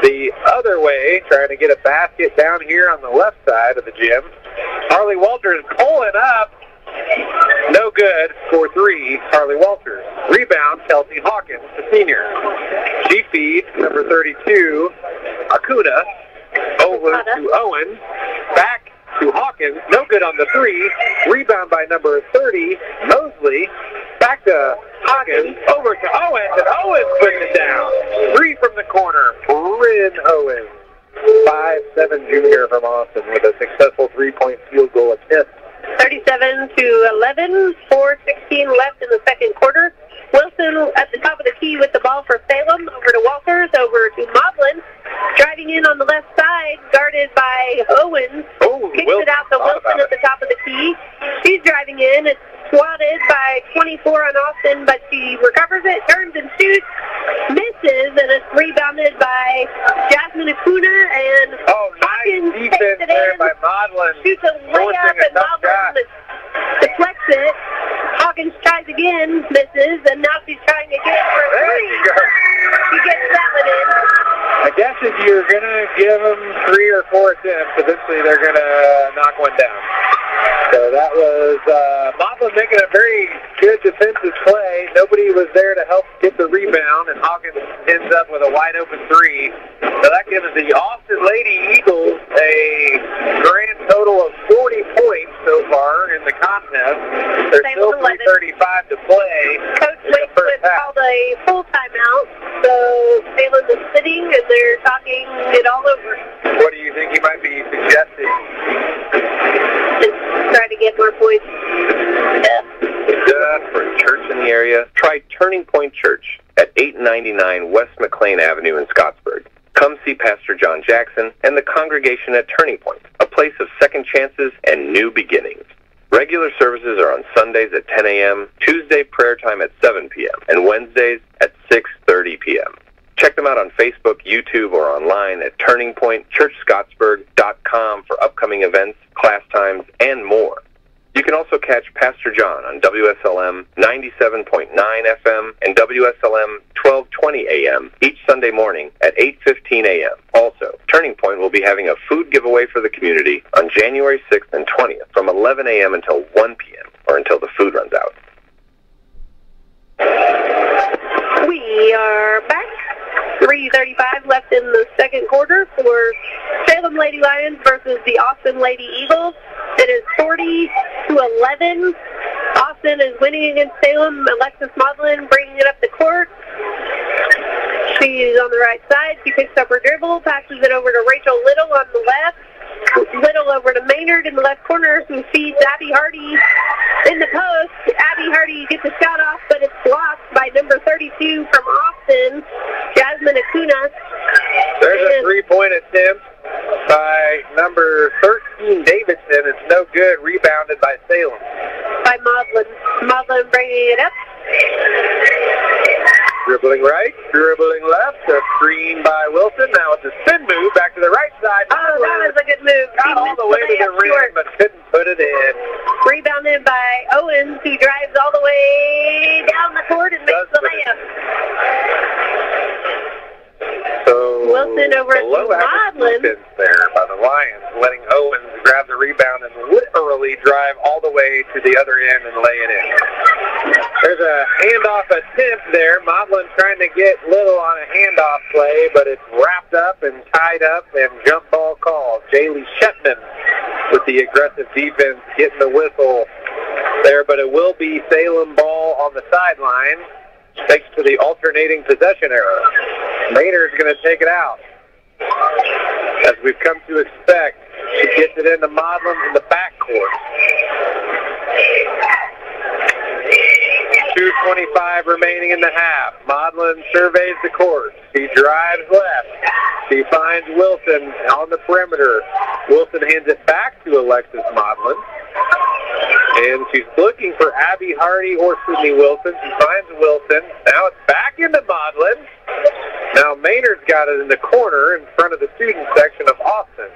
the other way, trying to get a basket down here on the left side of the gym. Harley Walters pulling up. No good for 3, Harley Walters. Rebound, Kelsey Hawkins, the senior. She feeds number 32, Acuna, over to Owen. Back to Hawkins. No good on the 3. Rebound by number 30, Mosley. Back to Hawkins. Over to Owens, and Owens putting it down. 3 from the corner. Bryn Owens. 5'7" junior from Austin with a successful 3-point field goal attempt. 37-11, 4:16 left in the second quarter. Wilson at the top of the key with the ball for Salem. Over to Walters, over to Modlin. Driving in on the left side, guarded by Owens. Kicks Wilson, it out to Wilson at the top of the key. She's driving in. It's swatted by 24 on Austin, but she recovers it, turns and shoots, misses, and it's rebounded by Jasmine Acuna, and Hawkins nice takes defense it there in, by Modlin. shoots a layup, and Modlin deflects it. Hawkins tries again, misses, and now she's trying again for a 3. She gets that one in. I guess if you're going to give them 3 or 4 attempts, eventually they're going to knock one down. So that was Modlin making a very good defensive play. Nobody was there to help get the rebound, and Hawkins ends up with a wide-open 3. So that gives the Austin Lady Eagles a grand total of 40 points so far in the contest. There's still 3:35 to play. Coach Wakewood called a full timeout, so Salem is sitting, and they're talking it all over. What do you think he might be suggesting? Try to get more points. For a church in the area, try Turning Point Church at 899 West McLean Avenue in Scottsburg. Come see Pastor John Jackson and the congregation at Turning Point, a place of second chances and new beginnings. Regular services are on Sundays at 10 a.m., Tuesday prayer time at 7 p.m., and Wednesdays at 6:30 p.m. Check them out on Facebook, YouTube, or online at turningpointchurchscottsburg.com for upcoming events, class times, and more. You can also catch Pastor John on WSLM 97.9 FM and WSLM 1220 AM each Sunday morning at 8:15 a.m. Also, Turning Point will be having a food giveaway for the community on January 6th and 20th from 11 a.m. until 1 p.m. or until the food runs out. We are back. 3:35 left in the second quarter for Salem Lady Lions versus the Austin Lady Eagles. It is 40-11. Austin is winning against Salem. Alexis Modlin bringing it up the court. She's on the right side. She picks up her dribble, passes it over to Rachel Little on the left. Little over to Maynard in the left corner, who feeds Abby Hardy in the post. Abby Hardy gets a shot off, but it's blocked by number 32 from Austin, Jasmine Acuna. There's a 3-point attempt by number 13, Davidson. It's no good. Rebounded by Salem. By Modlin. Modlin bringing it up. Dribbling right, dribbling left, a screen by Wilson. Now it's a spin move back to the right side. Oh, that was a good move. Got all the way to the rim, but couldn't put it in. Rebounded by Owens, who drives all the way down the court and makes the layup. So Wilson over to Modlin there by the Lions, letting Owens grab the rebound and literally drive all the way to the other end and lay it in. There's a handoff attempt there. Modlin trying to get Little on a handoff play, but it's wrapped up and tied up and jump ball called. Jaylee Shetman with the aggressive defense getting the whistle there, but it will be Salem ball on the sideline. Thanks to the alternating possession error. Maynard's going to take it out. As we've come to expect, she gets it into Modlin in the backcourt. 2:25 remaining in the half. Modlin surveys the court. She drives left. She finds Wilson on the perimeter. Wilson hands it back to Alexis Modlin. And she's looking for Abby Hardy or Sydney Wilson. She finds Wilson. Now it's back into Modlin. Now Maynard's got it in the corner in front of the student section of Austin.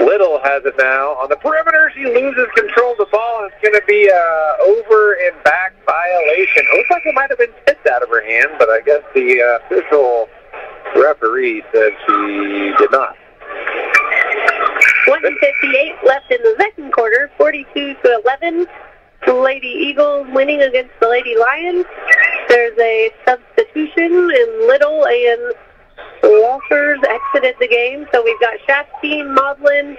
Little has it now. On the perimeter, she loses control of the ball, and it's going to be a over and back violation. It looks like it might have been tipped out of her hand, but I guess the official referee said she did not. 1:58 left in the second quarter, 42-11. The Lady Eagles winning against the Lady Lions. There's a substitution, and Little and Walters exited the game. So we've got Shasteen, Modlin,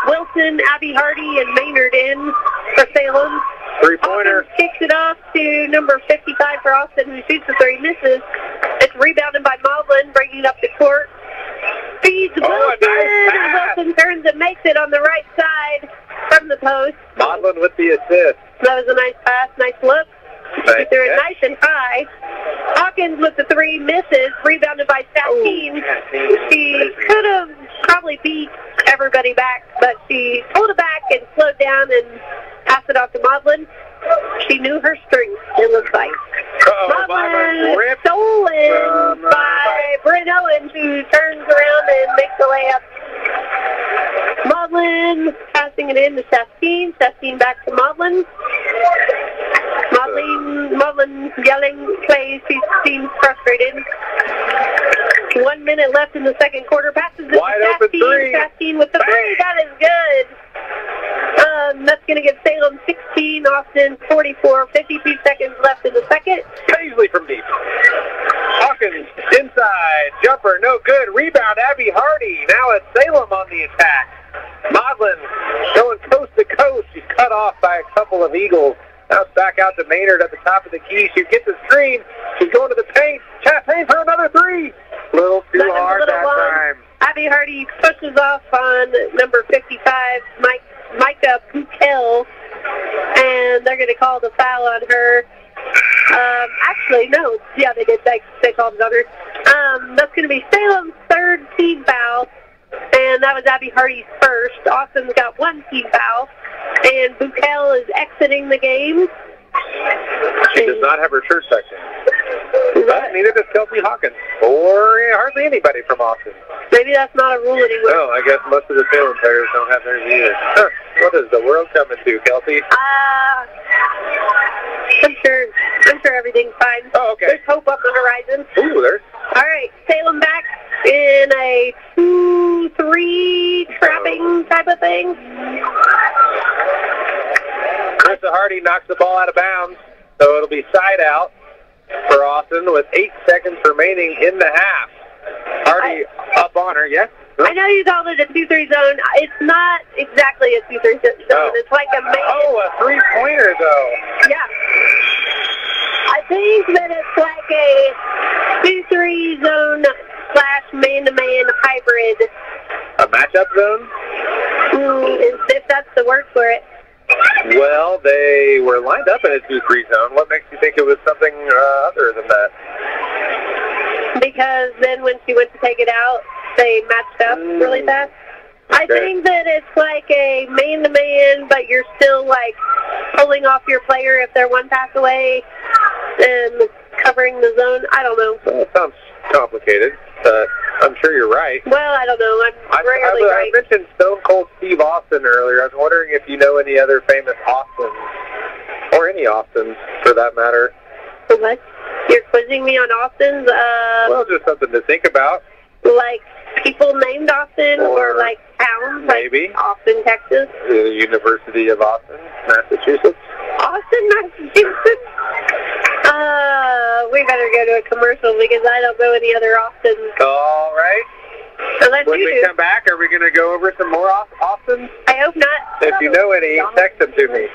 Wilson, Abby Hardy, and Maynard in for Salem. Three-pointer. Kicks it off to number 55 for Austin, who shoots the three, misses. It's rebounded by Modlin, bringing it up the court. Feeds Wilson, and Wilson turns and makes it on the right side from the post. Modlin with the assist. That was a nice pass, nice look. She threw it nice and high. Hawkins with the three, misses, rebounded by Shasteen. She could have probably beat everybody back, but she pulled it back and slowed down and passed it off to Modlin. She knew her strength, it looks like. Modlin stolen by Bryn Owens, who turns around and makes the layup. Modlin passing it in to Shasteen. Shasteen back to Modlin. Modlin yelling plays. She seems frustrated. 1 minute left in the second quarter. Passes it wide to open three. Shasteen with the three. That is good. That's going to give Salem 16, Austin 44. 52 seconds left in the second. Paisley from deep. Hawkins inside. Jumper, no good. Rebound, Abby Hardy. Now it's Salem on the attack. Modlin going coast to coast. She's cut off by a couple of Eagles. Now it's back out to Maynard at the top of the key. She gets the screen. She's going to the paint. Chastain for another three. Little too hard that time. Abby Hardy pushes off on number 55, Micah Pukel, and they're going to call the foul on her. Actually, no. Yeah, they did. They called it on her. That's going to be Salem's third team foul, and that was Abby Hardy's first. Austin's got one team foul, and Bukel is exiting the game. She does not have her shirt section. But neither does Kelsey Hawkins, or hardly anybody from Austin. Maybe that's not a rule anymore. No, I guess most of the Salem players don't have theirs either. Huh. What is the world coming to, Kelsey? I'm sure everything's fine. Oh, okay. There's hope on the horizon. Ooh, there's. All right, Salem back in a 2-3 trapping type of thing. Krista Hardy knocks the ball out of bounds, so it'll be side out for Austin with 8 seconds remaining in the half. Hardy up on her, yes? I know you called it a 2-3 zone. It's not exactly a 2-3 zone. Oh. It's like a main. Oh, a three-pointer, though. Yeah. I think that it's like a 2-3 zone / man-to-man hybrid. A matchup zone? If that's the word for it. Well, they were lined up in a 2-3 zone. What makes you think it was something other than that? Because then when she went to take it out, they matched up really fast. Okay. I think that it's like a man-to-man, but you're still like pulling off your player if they're one pass away, and covering the zone. I don't know. Well, it sounds complicated, but I'm sure you're right. Well, I don't know. I'm rarely right. I mentioned Stone Cold Steve Austin earlier. I was wondering if you know any other famous Austins, or any Austins for that matter. What? You're quizzing me on Austins? Well, just something to think about. Like people named Austin, or like towns, maybe. Like Austin, Texas? The University of Austin, Massachusetts. Austin, Massachusetts? We better go to a commercial because I don't know any other Austins. All right. Unless when you we do. come back, are we going to go over some more Austins? I hope not. If you know any, text them to me.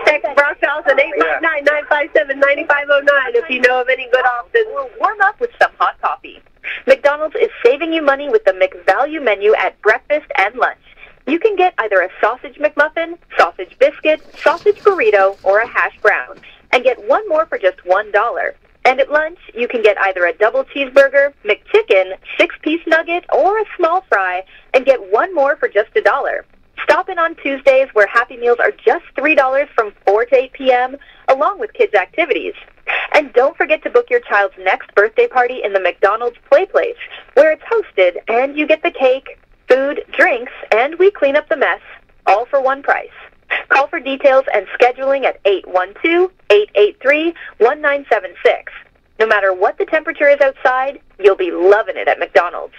Text Brock Charles at 859-957-9509 if you know of any good Austins. We'll warm up with some hot coffee. McDonald's is saving you money with the McValue menu at breakfast and lunch. You can get either a sausage McMuffin, sausage biscuit, sausage burrito, or a hash brown, and get one more for just $1. And at lunch, you can get either a double cheeseburger, McChicken, 6-piece nugget, or a small fry, and get one more for just $1. Stop in on Tuesdays, where Happy Meals are just $3 from 4 to 8 p.m., along with kids' activities. And don't forget to book your child's next birthday party in the McDonald's Play Place, where it's hosted and you get the cake, food, drinks, and we clean up the mess, all for one price. Call for details and scheduling at 812-883-1976. No matter what the temperature is outside, you'll be loving it at McDonald's.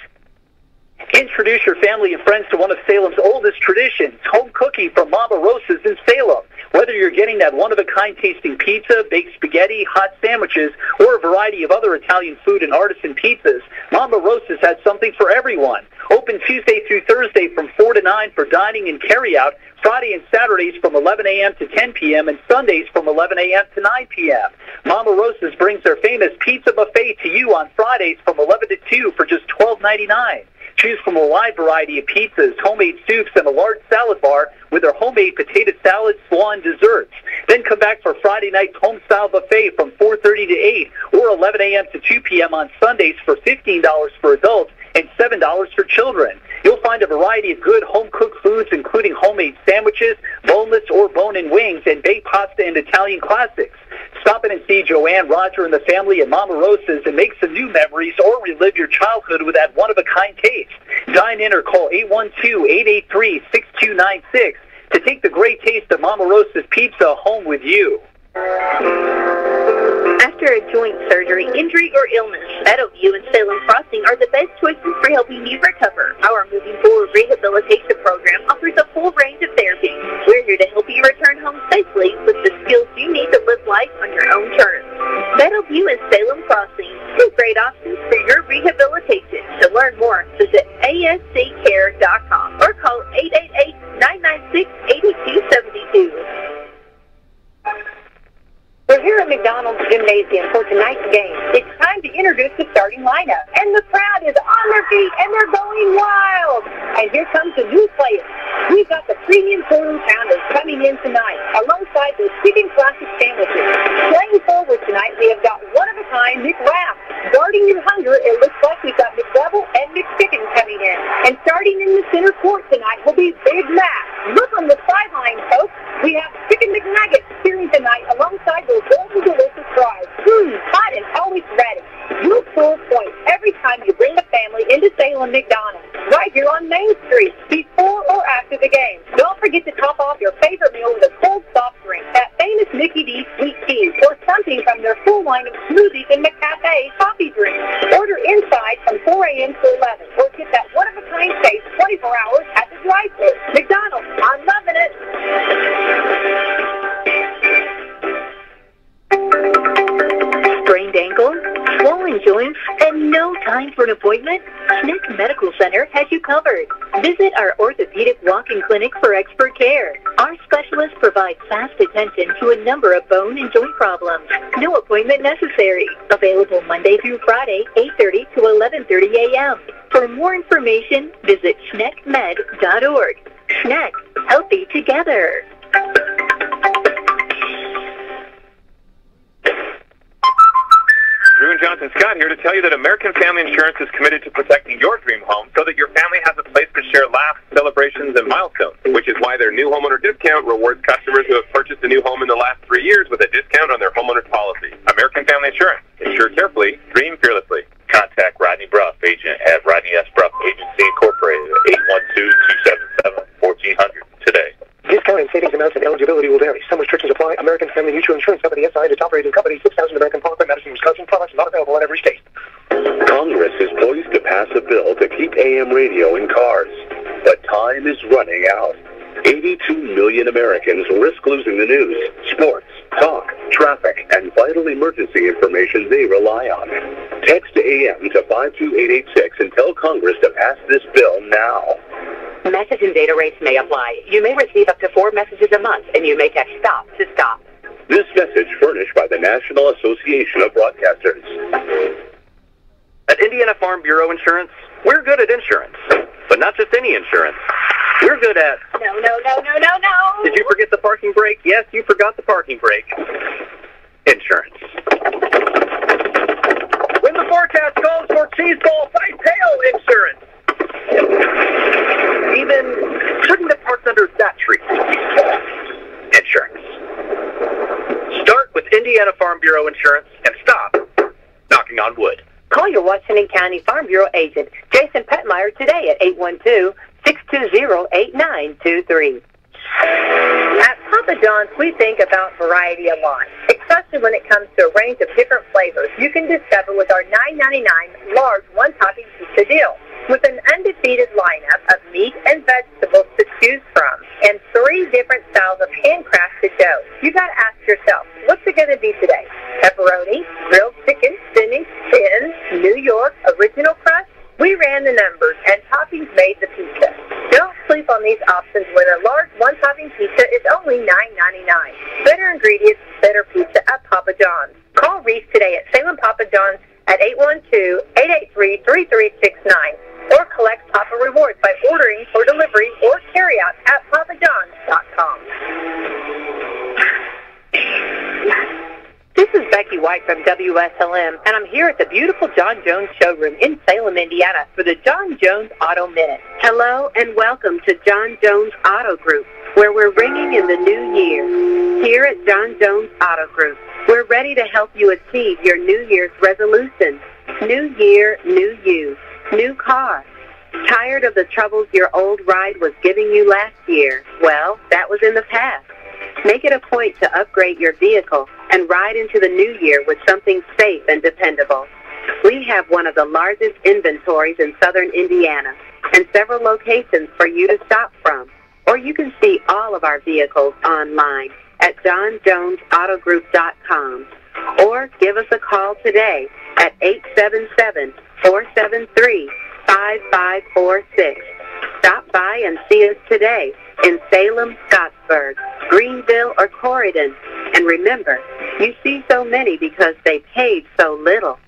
Introduce your family and friends to one of Salem's oldest traditions, home cooking from Mama Rosa's in Salem. Whether you're getting that one-of-a-kind tasting pizza, baked spaghetti, hot sandwiches, or a variety of other Italian food and artisan pizzas, Mama Rosa's has something for everyone. Open Tuesday through Thursday from 4 to 9 for dining and carry-out, Friday and Saturdays from 11 a.m. to 10 p.m., and Sundays from 11 a.m. to 9 p.m. Mama Rosa's brings their famous pizza buffet to you on Fridays from 11 to 2 for just $12.99. Choose from a wide variety of pizzas, homemade soups, and a large salad bar with their homemade potato salad, slaw, and desserts. Then come back for Friday night's home-style buffet from 4:30 to 8 or 11 a.m. to 2 p.m. on Sundays for $15 for adults and $7 for children. You'll find a variety of good home-cooked foods, including homemade sandwiches, boneless or bone-in wings, and baked pasta and Italian classics. Stop in and see Joanne, Roger, and the family at Mama Rosa's and make some new memories or relive your childhood with that one-of-a-kind taste. Dine in or call 812-883-6296 to take the great taste of Mama Rosa's pizza home with you. After a joint surgery, injury, or illness, Meadowview and Salem Crossing are the best choices for helping you recover. Our Moving Forward Rehabilitation Program offers a full range of therapy. We're here to help you return home safely with the skills you need to live life on your own terms. Meadowview and Salem Crossing, two great options for your rehabilitation. To learn more, visit asccare.com or call 888-996-8272. We're here at McDonald's Gymnasium for tonight's game. It's time to introduce the starting lineup. And the crowd is on their feet, and they're going wild. And here comes the new players. We've got the premium corn pounders coming in tonight, alongside the chicken classic sandwiches. Playing forward tonight, we have got one-of-a-kind McWrap. Guarding your hunger, it looks like we've got McDouble and McChicken coming in. And starting in the center court tonight will be Big Mac. Look on the sideline, folks. We have Chicken McNuggets appearing tonight alongside those golden delicious fries. Hot and always ready. You'll score points every time you bring a family into Salem McDonald's, right here on Main Street, before or after the game. Don't forget to top off your favorite meal with a cold soft drink, that famous Mickey D's sweet tea, or something from their full line of smoothies and McCafe coffee drinks. Order inside from 4 a.m. to 11, or get that one-of-a-kind taste 24 hours at the drive-thru. McDonald's, I'm loving it. Sprained ankle, swollen joints, and no time for an appointment? Snick Medical Center has you covered. Visit our orthopedic walk-in clinic for expert care. Our specialists provide fast attention to a number of bone and joint problems. No appointment necessary. Available Monday through Friday, 8:30 to 11:30 a.m. For more information, visit schneckmed.org. Schneck, healthy together. Drew and Jonathan Scott here to tell you that American Family Insurance is committed to protecting your dream home so that your family has a place to share laughs, celebrations, and milestones, which is why their new homeowner discount rewards customers who have purchased a new home in the last 3 years with a discount on their homeowner's policy. American Family Insurance. Insure carefully, dream fearlessly. Contact Rodney Bruff, agent at Rodney S. Bruff Agency Incorporated, 812-277-1400 today. Discount and savings amounts and eligibility will vary. Some restrictions apply. American Family Mutual Insurance Company, SI, and its operating company, 6000 American Parkway, Madison, Wisconsin. Products not available in every state. Congress is poised to pass a bill to keep AM radio in cars, but time is running out. 82 million Americans risk losing the news, sports, talk, traffic, and vital emergency information they rely on. Text AM to 52886 and tell Congress to pass this bill now. Message and data rates may apply. You may receive up to 4 messages a month, and you may text STOP to stop. This message furnished by the National Association of Broadcasters. At Indiana Farm Bureau Insurance, we're good at insurance, but not just any insurance. We're good at... No. Did you forget the parking brake? Yes, you forgot the parking brake. Insurance. When the forecast calls for cheese ball, fight tail insurance. Even shouldn't have parked under that tree. Insurance. Start with Indiana Farm Bureau Insurance and stop knocking on wood. Call your Washington County Farm Bureau agent, Jason Petmeyer, today at 812-620-8923. At Papa John's, we think about variety a lot, especially when it comes to a range of different flavors you can discover with our $9.99 large one-topping pizza deal. With an undefeated lineup of meat and vegetables to choose from, and 3 different styles of handcrafted dough, you got to ask yourself, what's it going to be today? Pepperoni, grilled chicken, spinach, thin, New York, original crust? We ran the numbers, and toppings made the pizza. Don't sleep on these options when a large one-topping pizza is only $9.99. Better ingredients, better pizza at Papa John's. Call Reese today at Salem Papa John's at 812-883-3369. Or collect Papa Rewards by ordering for delivery or carryout at papajohns.com. This is Becky White from WSLM, and I'm here at the beautiful John Jones showroom in Salem, Indiana for the John Jones Auto Minute. Hello and welcome to John Jones Auto Group, where we're ringing in the new year. Here at John Jones Auto Group, we're ready to help you achieve your New Year's resolution. New year, new you. New car. Tired of the troubles your old ride was giving you last year? Well, that was in the past. Make it a point to upgrade your vehicle and ride into the new year with something safe and dependable. We have one of the largest inventories in southern Indiana and several locations for you to shop from. Or you can see all of our vehicles online at johnjonesautogroup.com. Or give us a call today at 877-473-5546. Stop by and see us today in Salem, Scottsburg, Greenville, or Corydon. And remember, you see so many because they paid so little.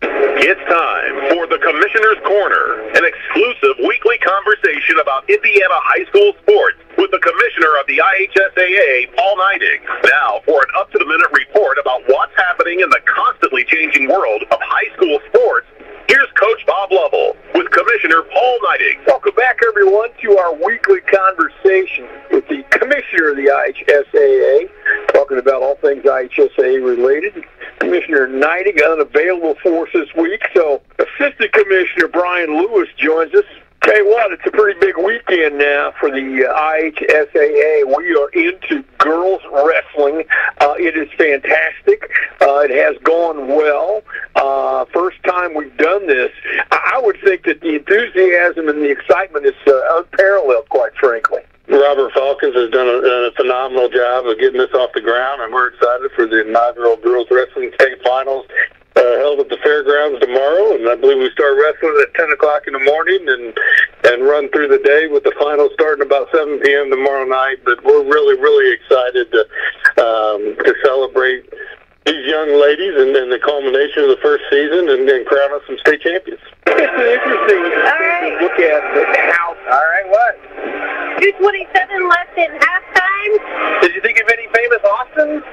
It's time for the Commissioner's Corner, an exclusive weekly conversation about Indiana high school sports with the Commissioner of the IHSAA, Paul Neidig. Now for an up-to-the-minute report about what's happening in the constantly changing world of high school sports, here's Coach Bob Lovell with Commissioner Paul Neidig. Welcome back, everyone, to our weekly conversation with the Commissioner of the IHSAA, talking about all things IHSAA related. Commissioner Neidig unavailable for us this week, so Assistant Commissioner Brian Lewis joins us. Tell you what, it's a pretty big weekend now for the IHSAA. We are into girls wrestling. It is fantastic. It has gone well. First time we've done this. I would think that the enthusiasm and the excitement is unparalleled, quite frankly. Robert Falcons has done a phenomenal job of getting this off the ground, and we're excited for the inaugural girls wrestling state finals held at the fairgrounds tomorrow. And I believe we start wrestling at 10 o'clock in the morning and run through the day with the finals starting about 7 p.m. tomorrow night. But we're really, really excited to celebrate these young ladies and then the culmination of the first season and then crown us some state champions. It's interesting look at how. All right, what? 2:27 left in halftime. Did you think of any famous Austins?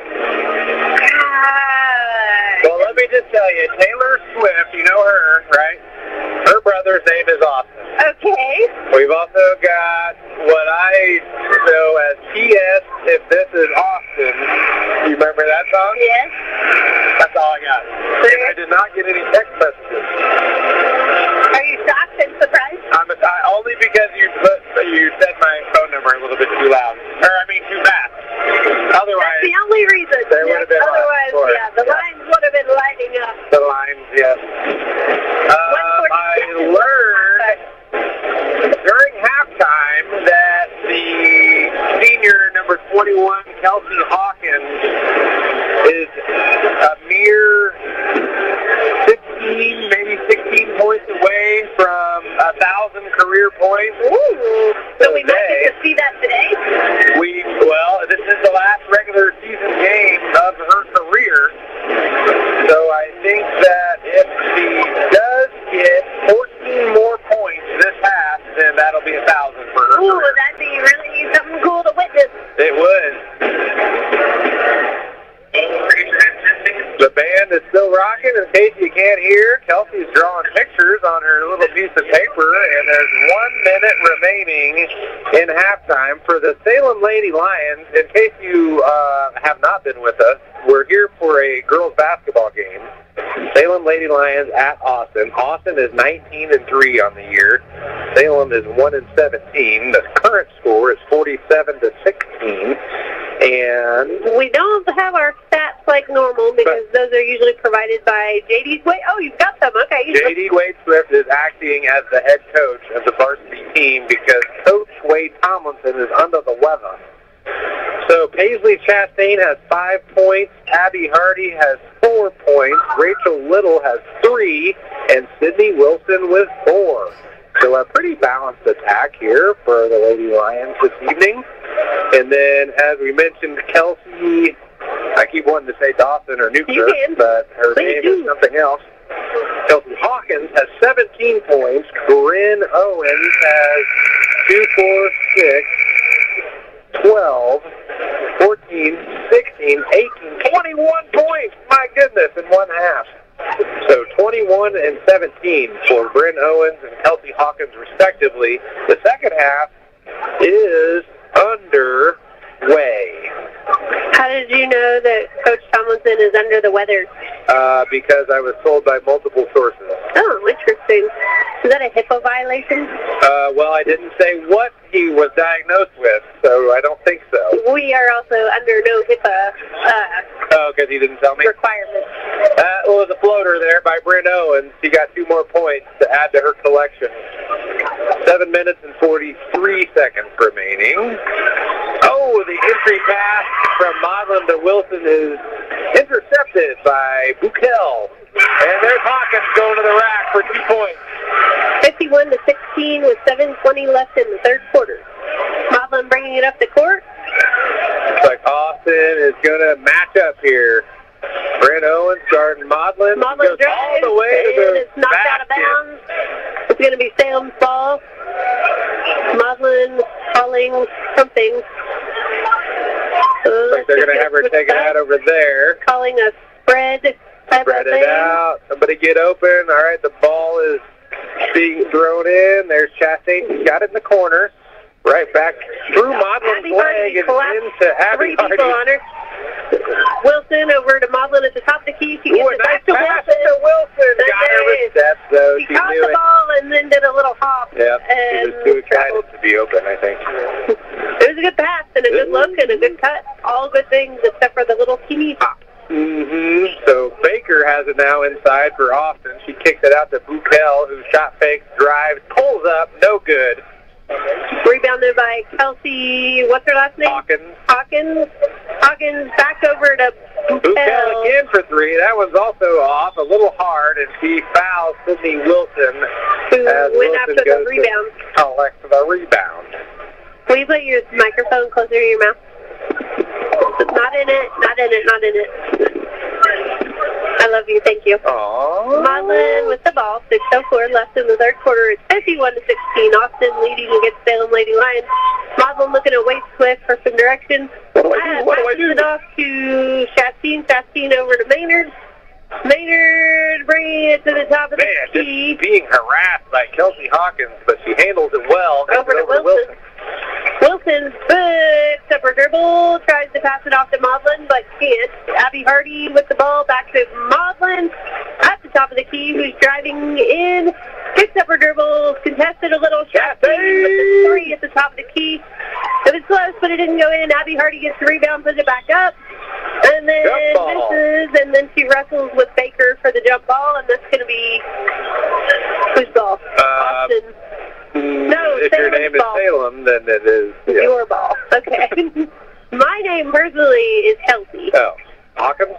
Well, let me just tell you, Taylor Swift, you know her, right? Her brother's name is Austin. Okay. We've also got what I know as P.S. If This Is Austin. You remember that song? Yes. That's all I got. And I did not get any text messages. Are you shocked and surprised? Only because you said my phone number a little bit too loud. Too fast. Otherwise, that's the only reason. They would have been otherwise, the lines would have been lighting up. The lines, yes. I learned during halftime that the senior number 21, Kelsey Hawkins, is a mere 15, maybe 16 points away from 1,000 career points. Ooh. So we might get to see that today? This is the last regular season game of her career. So I think that if she does get 14 more points this half, then that'll be 1,000 for her. Ooh, that'd be really something cool to witness. It would. The band is still rocking. In case you can't hear, Kelsey's drawing pictures on her little piece of paper, and there's 1 minute remaining in halftime for the Salem Lady Lions. In case you have not been with us, we're here for a girls basketball game. Salem Lady Lions at Austin. Austin is 19-3 on the year. Salem is 1-17. The current score is 47-16. And we don't have our stats like normal because those are usually provided by J.D. Wade. Oh, you've got them. Okay. J.D. Wade Swift is acting as the head coach of the varsity team because Coach Wade Tomlinson is under the weather. So Paisley Chastain has 5 points. Abby Hardy has 4 points. Rachel Little has 3. And Sydney Wilson with 4. So a pretty balanced attack here for the Lady Lions this evening. And then, as we mentioned, Kelsey, I keep wanting to say Dawson or Newkirk, but her name is something else. Kelsey Hawkins has 17 points. Bryn Owens has 2, 4, 6, 12, 14, 16, 18, 21 points. My goodness, in one half. So 21 and 17 for Bryn Owens and Kelsey Hawkins, respectively. The second half is underway. How did you know that Coach Tomlinson is under the weather? Because I was told by multiple sources. Oh, interesting. Is that a HIPAA violation? Well, I didn't say what he was diagnosed with, so I don't think so. We are also under no HIPAA because he didn't tell me? Requirements. Well, it was a floater there by Bryn Owens. She got 2 more points to add to her collection. 7 minutes and 43 seconds remaining. Oh, the entry pass from Maudlin to Wilson is intercepted by Bukel. And there's Hawkins going to the rack for 2 points. 51-16 with 7:20 left in the third quarter. Maudlin bringing it up the court. Looks like Austin is going to match up here. Bryn Owens guarding Maudlin. Maudlin goes all the way to the it's knocked out of bounds. It's going to be Salem's ball. Maudlin calling something. Looks like they're going to have her take it out over there. Calling a spread. Spread it out. Somebody get open. All right, the ball is being thrown in. There's Chastain. He's got it in the corner. Right back through Maudlin's leg and into Abby Hardy. On her. Wilson over to Maudlin at the top of the key. She gets it back to Wilson. Got her with steps, though. She caught the ball and then did a little hop. Yep, she was too excited to be open, I think. It was a good pass and a good look and a good cut. All good things except for the little teeny hop. So Baker has it now inside for Austin. She kicks it out to Bukel, who shot fakes, drives, pulls up, no good. Rebounded by Kelsey, what's her last name? Hawkins back over to Bukel again for 3. That one's also off, a little hard, and she fouls Sydney Wilson. Who went after the rebound. Collect the rebound. Will you put your microphone closer to your mouth? Not in it. I love you, thank you. Aww. Maudlin with the ball, 6:04 left in the third quarter. It's 51-16. Austin leading against Salem Lady Lions. Maudlin looking at Wade Swift for some direction. What do I do? It off to Chastain. Chastain over to Maynard. Maynard bringing it to the top of the key. Just being harassed by Kelsey Hawkins, but she handles it well. Over to Wilson. Wilson puts up Six-stepper dribble, tries to pass it off to Maudlin, but can't. Abby Hardy with the ball, back to Maudlin at the top of the key, who's driving in. Six-stepper dribble, contested a little shot, with the 3 at the top of the key. It was close, but it didn't go in. Abby Hardy gets the rebound, puts it back up, and then misses, and then she wrestles with Baker for the jump ball, and that's going to be whose ball? Austin. No, if your name ball. is Salem, then it is your ball. Okay. My name personally is Kelsey. Oh, Hawkins?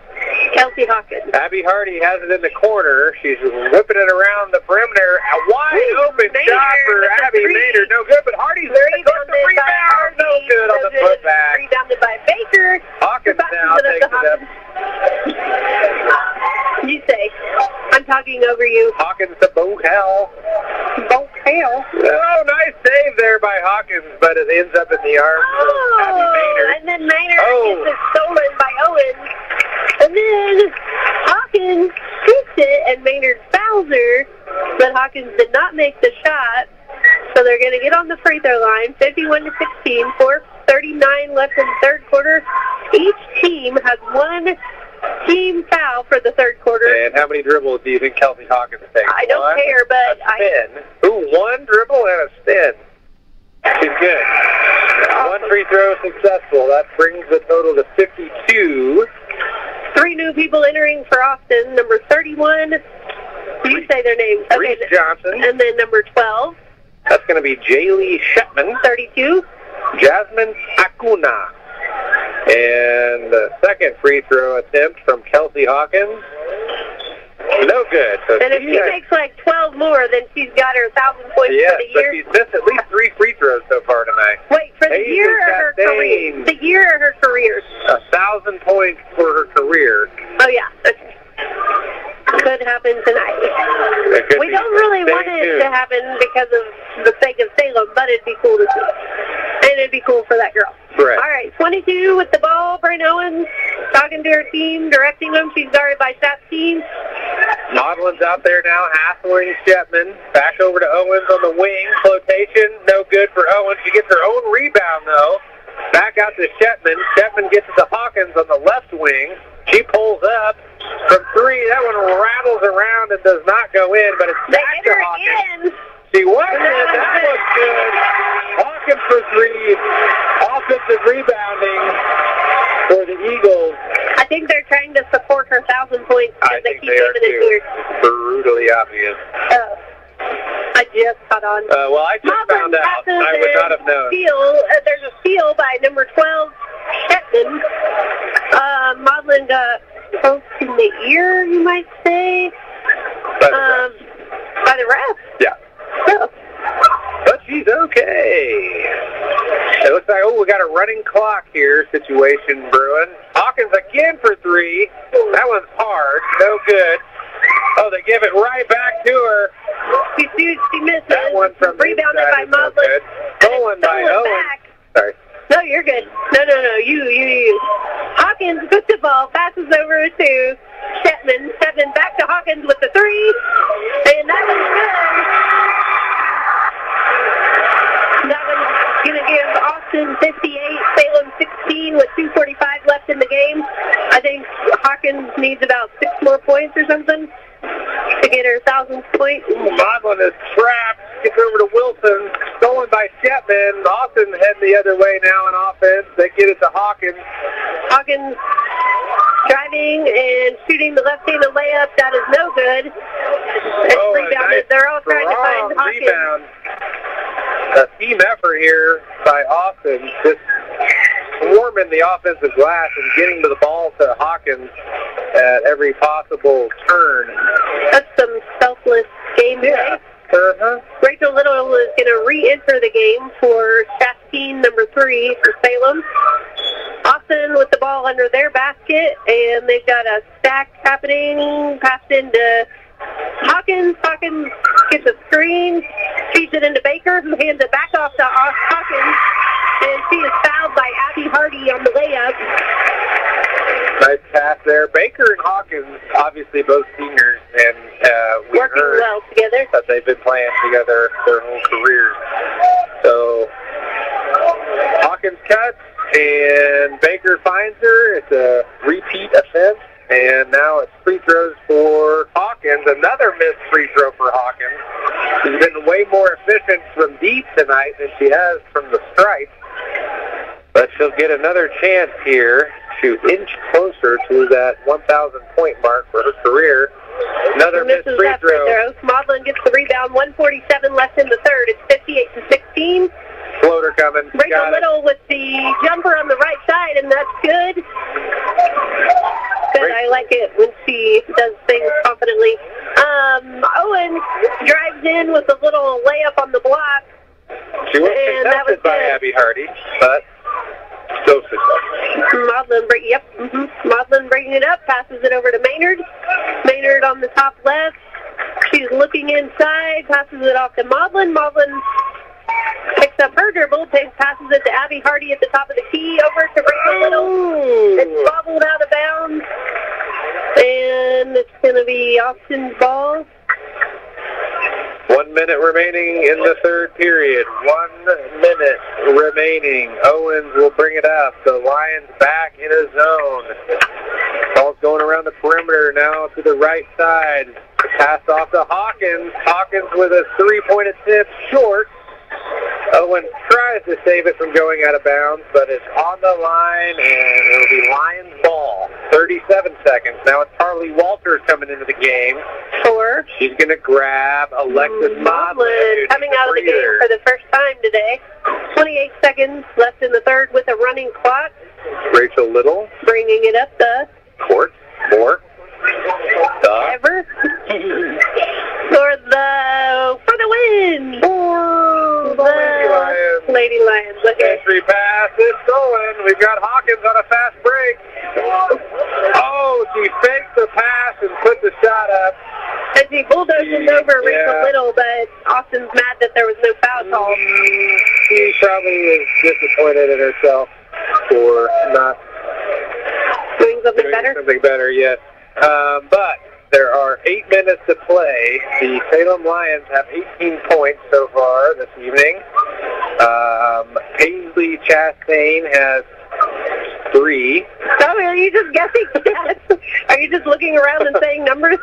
Kelsey Hawkins. Abby Hardy has it in the corner. She's whipping it around the perimeter. A wide open shot for Abby Maynard. No good, but Hardy's there. The rebound. No good on the putback. Rebounded by Baker. Hawkins now takes it up. You say. I'm talking over you. Hawkins to Bohel. Bohel? Oh, nice save there by Hawkins, but it ends up in the arms of Abby Maynard. And then Maynard gets it stolen by Owens. And then Hawkins shoots it, and Maynard fouls her, but Hawkins did not make the shot. So they're going to get on the free throw line, 51-16, 4:39 left in the third quarter. Each team has one team foul for the third quarter. And how many dribbles do you think Kelsey Hawkins takes? I don't care, but a spin. One dribble and a spin. She's good. One free throw successful. That brings the total to 52. 3 new people entering for Austin. Number 31. You say their names. Reese Johnson. And then number 12. That's going to be Jaylee Shetman. 32. Jasmine Acuna. And the second free throw attempt from Kelsey Hawkins. No good. So and if she makes like 12 more, then she's got her 1,000 points for the year. Yes, but she's missed at least 3 free throws so far tonight. Wait, for the year or her career? The year or her career? 1,000 points for her career. Oh, yeah. Could happen tonight. We don't really want it to happen because of the sake of Salem, but it'd be cool to see. And it'd be cool for that girl. Right. All right, 22 with the ball. Bryn Owens talking to her team, directing them. She's guarded by Seth's team. Maudlin's out there now, hassling Shetman. Back over to Owens on the wing. Flotation, no good for Owens. She gets her own rebound, though. Back out to Shetman. Shetman gets it to Hawkins on the left wing. She pulls up from 3. That one rattles around and does not go in, but it's back to Hawkins. She was in. That was good. Hawkins for 3. Offensive rebounding for the Eagles. I think they're trying to support her 1,000 points. I think they are too. Brutally obvious. I just caught on. Well, I just found out. I would not have known. There's a steal by number 12, Shetman. Maudlin got close in the ear, you might say. By the ref. Yeah. Oh. But she's okay. It looks like, we got a running clock here situation brewing. Hawkins again for 3. That one's hard. No good. Oh, they give it right back to her. She misses. That one from rebounded by Maudlin. Stolen by Owens. Sorry. No, you're good. No. You. Hawkins puts the ball, passes over to Shetman. Shetman back to Hawkins with the 3. And that one's good. That one's going to give Austin 58, Salem 16 with 2:45 left in the game. I think Hawkins needs about 6 more points or something to get her 1,000th point. Maudlin is trapped. Gets over to Wilson. Stolen by Shetman. Austin heading the other way now in offense. They get it to Hawkins. Hawkins driving and shooting the left-handed layup. That is no good. It's rebounded. They're all trying to find Hawkins. Rebound. A team effort here by Austin. Just swarming the offensive glass and getting to the ball to Hawkins at every possible turn. That's some selfless game play. Rachel Little is going to re-enter the game for staff team number 3 for Salem. Austin with the ball under their basket, and they've got a stack happening. Passed into Hawkins. Hawkins gets a screen, feeds it into Baker, who hands it back off to Hawkins, and she is fouled by Abby Hardy on the layup. Nice pass there. Baker and Hawkins, obviously both seniors, and we working heard well together. that they've been playing together their whole careers. So Hawkins cuts, and Baker finds her. It's a repeat offense, and now it's free throws for Hawkins. Another missed free throw for Hawkins. She's been way more efficient from deep tonight than she has from the stripe. But she'll get another chance here to inch closer to that 1,000-point mark for her career. Another missed free throw. Maudlin gets the rebound. 1:47 left in the third. It's 58-16. Floater coming. Rachel Little with the jumper on the right side, and that's good. Good. I like it when she does things confidently. Owen drives in with a little layup on the block. She was contested by Abby Hardy, but still successful. Maudlin bringing it up, passes it over to Maynard. Maynard on the top left. She's looking inside, passes it off to Maudlin. Maudlin picks up her dribble, passes it to Abby Hardy at the top of the key, over to Rachel Little. It's bobbled out of bounds, and it's going to be Austin's ball. 1 minute remaining in the third period. 1 minute remaining. Owens will bring it up. The Lions back in a zone. Ball's going around the perimeter now to the right side. Pass off to Hawkins. Hawkins with a three-point attempt short. Owens tries to save it from going out of bounds, but it's on the line, and it'll be Lions ball. 37 seconds. Now it's Harley Walters coming into the game. She's going to grab Alexis Maudlin. Coming out of the game for the first time today. 28 seconds left in the third with a running clock. Rachel Little. Bringing it up the court. More. Ever. For the win. For the Lady Lions. Okay. Entry pass is going. We've got Hawkins on a fast break. Oh, she fakes the pass and puts the shot up. And she bulldozes over Rachel Little, but Austin's mad that there was no foul call. She probably is disappointed in herself for not doing something better, yes. But there are 8 minutes to play. The Salem Lions have 18 points so far this evening. Paisley Chastain has 3. Oh, are you just guessing that? Are you just looking around and saying numbers?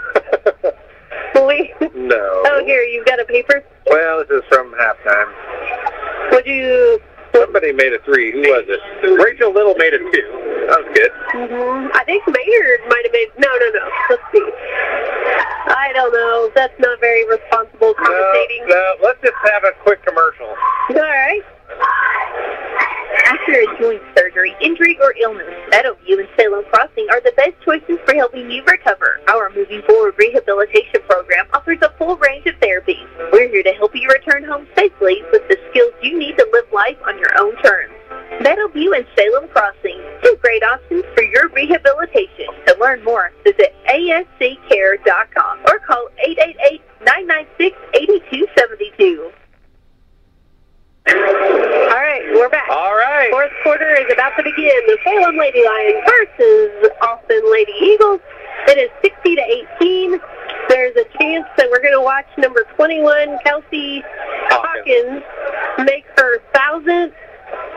No. Oh, here, you've got a paper? Well, this is from halftime. Somebody made a 3. Who was it? Rachel Little made a 2. That was good. I think Maynard might have made... No. Let's see. I don't know. That's not very responsible commentating. No, let's just have a quick commercial. All right. After a joint surgery, injury, or illness, Meadowview and Salem Crossing are the best choices for helping you recover. Our Moving Forward rehabilitation program offers a full range of therapies. We're here to help you return home safely with the skills you need to live life on your own terms. Meadowview and Salem Crossing, 2 great options for your rehabilitation. To learn more, visit asccare.com or call 888-996-8272. All right, we're back. All right. Fourth quarter is about to begin. The Salem Lady Lions versus Austin Lady Eagles. It is 60-18. There's a chance that we're going to watch number 21, Kelsey Hawkins, make her 1,000th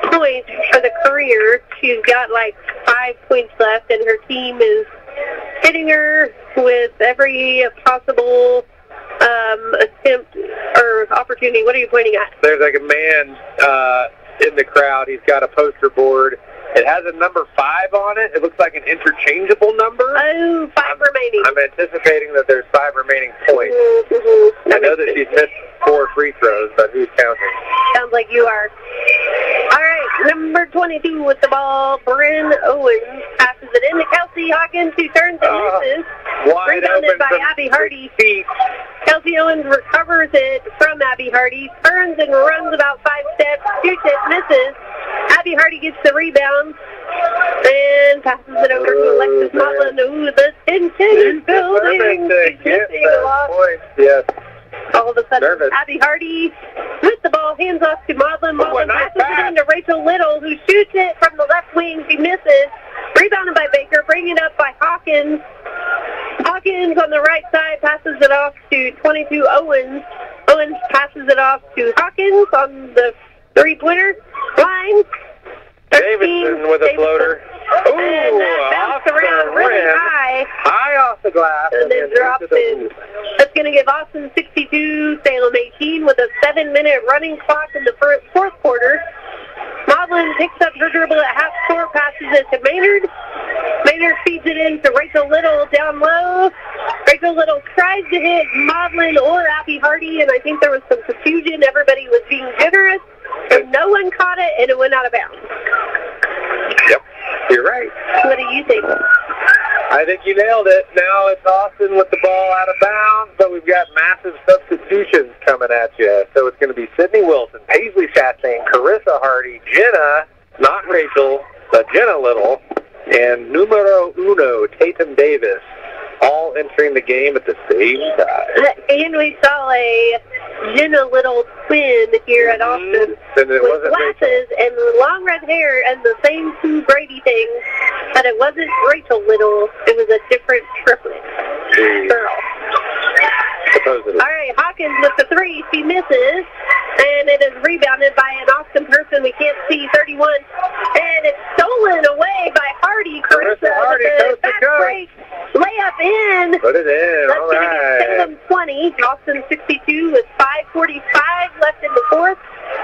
point for the career. She's got like 5 points left, and her team is hitting her with every possible attempt or opportunity. What are you pointing at? There's like a man in the crowd. He's got a poster board. It has a number 5 on it. It looks like an interchangeable number. Oh, 5 remaining. I'm anticipating that there's 5 remaining points. I know that she's missed 4 free throws, but who's counting? Sounds like you are. All right, number 22 with the ball, Bryn Owens passes it in to Kelsey Hawkins, who turns and misses. Rebounded by Abby Hardy. Kelsey Owens recovers it from Abby Hardy, turns and runs about 5 steps, shoots it, misses. Abby Hardy gets the rebound and passes it over to Alexis Maudlin. Ooh, the tension is building. Yes. All of a sudden, Abby Hardy with the ball, hands off to Maudlin. Maudlin passes it in to Rachel Little, who shoots it from the left wing. She misses. Rebounded by Baker, bringing it up by Hawkins. Hawkins on the right side passes it off to 22 Owens. Owens passes it off to Hawkins on the three-pointer line. Davidson with a floater. Ooh, and that bounced around really high. High off the glass. And then drops in. That's going to give Austin 62, Salem 18 with a 7-minute running clock in the fourth quarter. Maudlin picks up her dribble at half court, passes it to Maynard. Maynard feeds it in to Rachel Little down low. Rachel Little tries to hit Maudlin or Abby Hardy, and I think there was some confusion. Everybody was being generous, and no one caught it, and it went out of bounds. Yep, you're right. What do you think? I think you nailed it. Now it's Austin with the ball out of bounds, but we've got massive substitutions coming at you. So it's going to be Sydney Wilson, Paisley Chastain, Carissa Hardy, Jenna, not Rachel, but Jenna Little, and numero uno, Tatum Davis, all entering the game at the same time. And we saw a Jenna Little twin here at Austin with glasses and long red hair and the same two Brady things, but it wasn't Rachel Little. It was a different triplet girl. Supposedly. All right, Hawkins with the three. She misses, and it is rebounded by an Austin person. We can't see 31, and it's stolen away by Hardy. Carissa Hardy, with the fast break. Layup in. Put it in. That's all going right. to Salem 20. Austin 62 with 5:45 left in the fourth.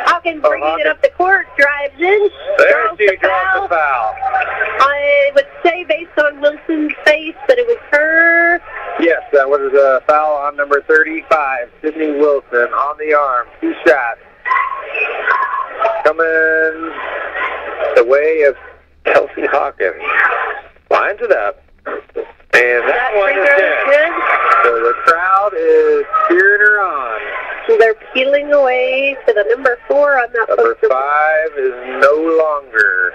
Hawkins bringing it up the court, drives in. There she draws the foul. I would say based on Wilson's face that it was her. Yes, that was a foul on number 35, Sydney Wilson, on the arm. 2 shots. Coming the way of Kelsey Hawkins. Lines it up. And that one is good. So the crowd is cheering her on. So they're peeling away to the number 4 on that Number poster. 5 is no longer.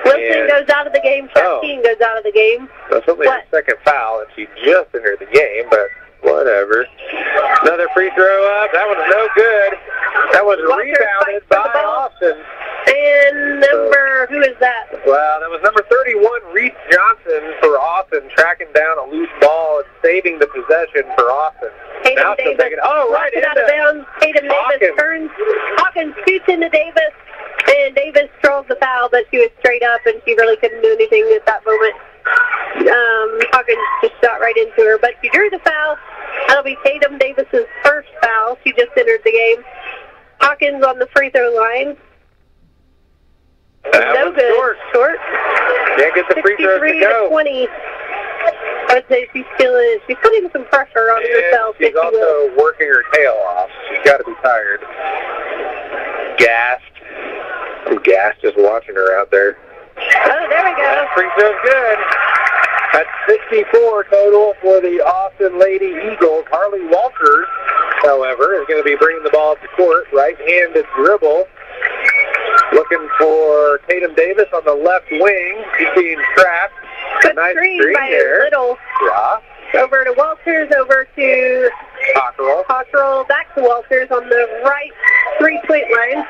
Wilson goes out of the game. Chastain goes out of the game. That's only her second foul, and she just entered the game, but whatever. Another free throw up. That one's no good. That was rebounded by Austin. And who is that? Well, that was number 31, Reese Johnson for Austin, tracking down a loose ball and saving the possession for Austin. Tatum Davis. Right it out of bounds. Tatum Davis turns. Hawkins shoots into Davis, and Davis draws the foul, but she was straight up, and she really couldn't do anything at that moment. Hawkins just shot right into her, but she drew the foul. That'll be Tatum Davis's first foul. She just entered the game. Hawkins on the free throw line. No good. Short. Can't get the free throws to go. 20. I would say she's putting some pressure on herself. She's also working her tail off. She's got to be tired. Gassed. I'm gassed just watching her out there. Oh, there we go. That free throw's good. That's 64 total for the Austin Lady Eagles. Harley Walters, however, is going to be bringing the ball up the court. Right-handed dribble. Looking for Tatum Davis on the left wing. She's being trapped. Good nice screen by there. Little. Yeah. Over to Walters, over to Cockrell, back to Walters on the right 3-point line.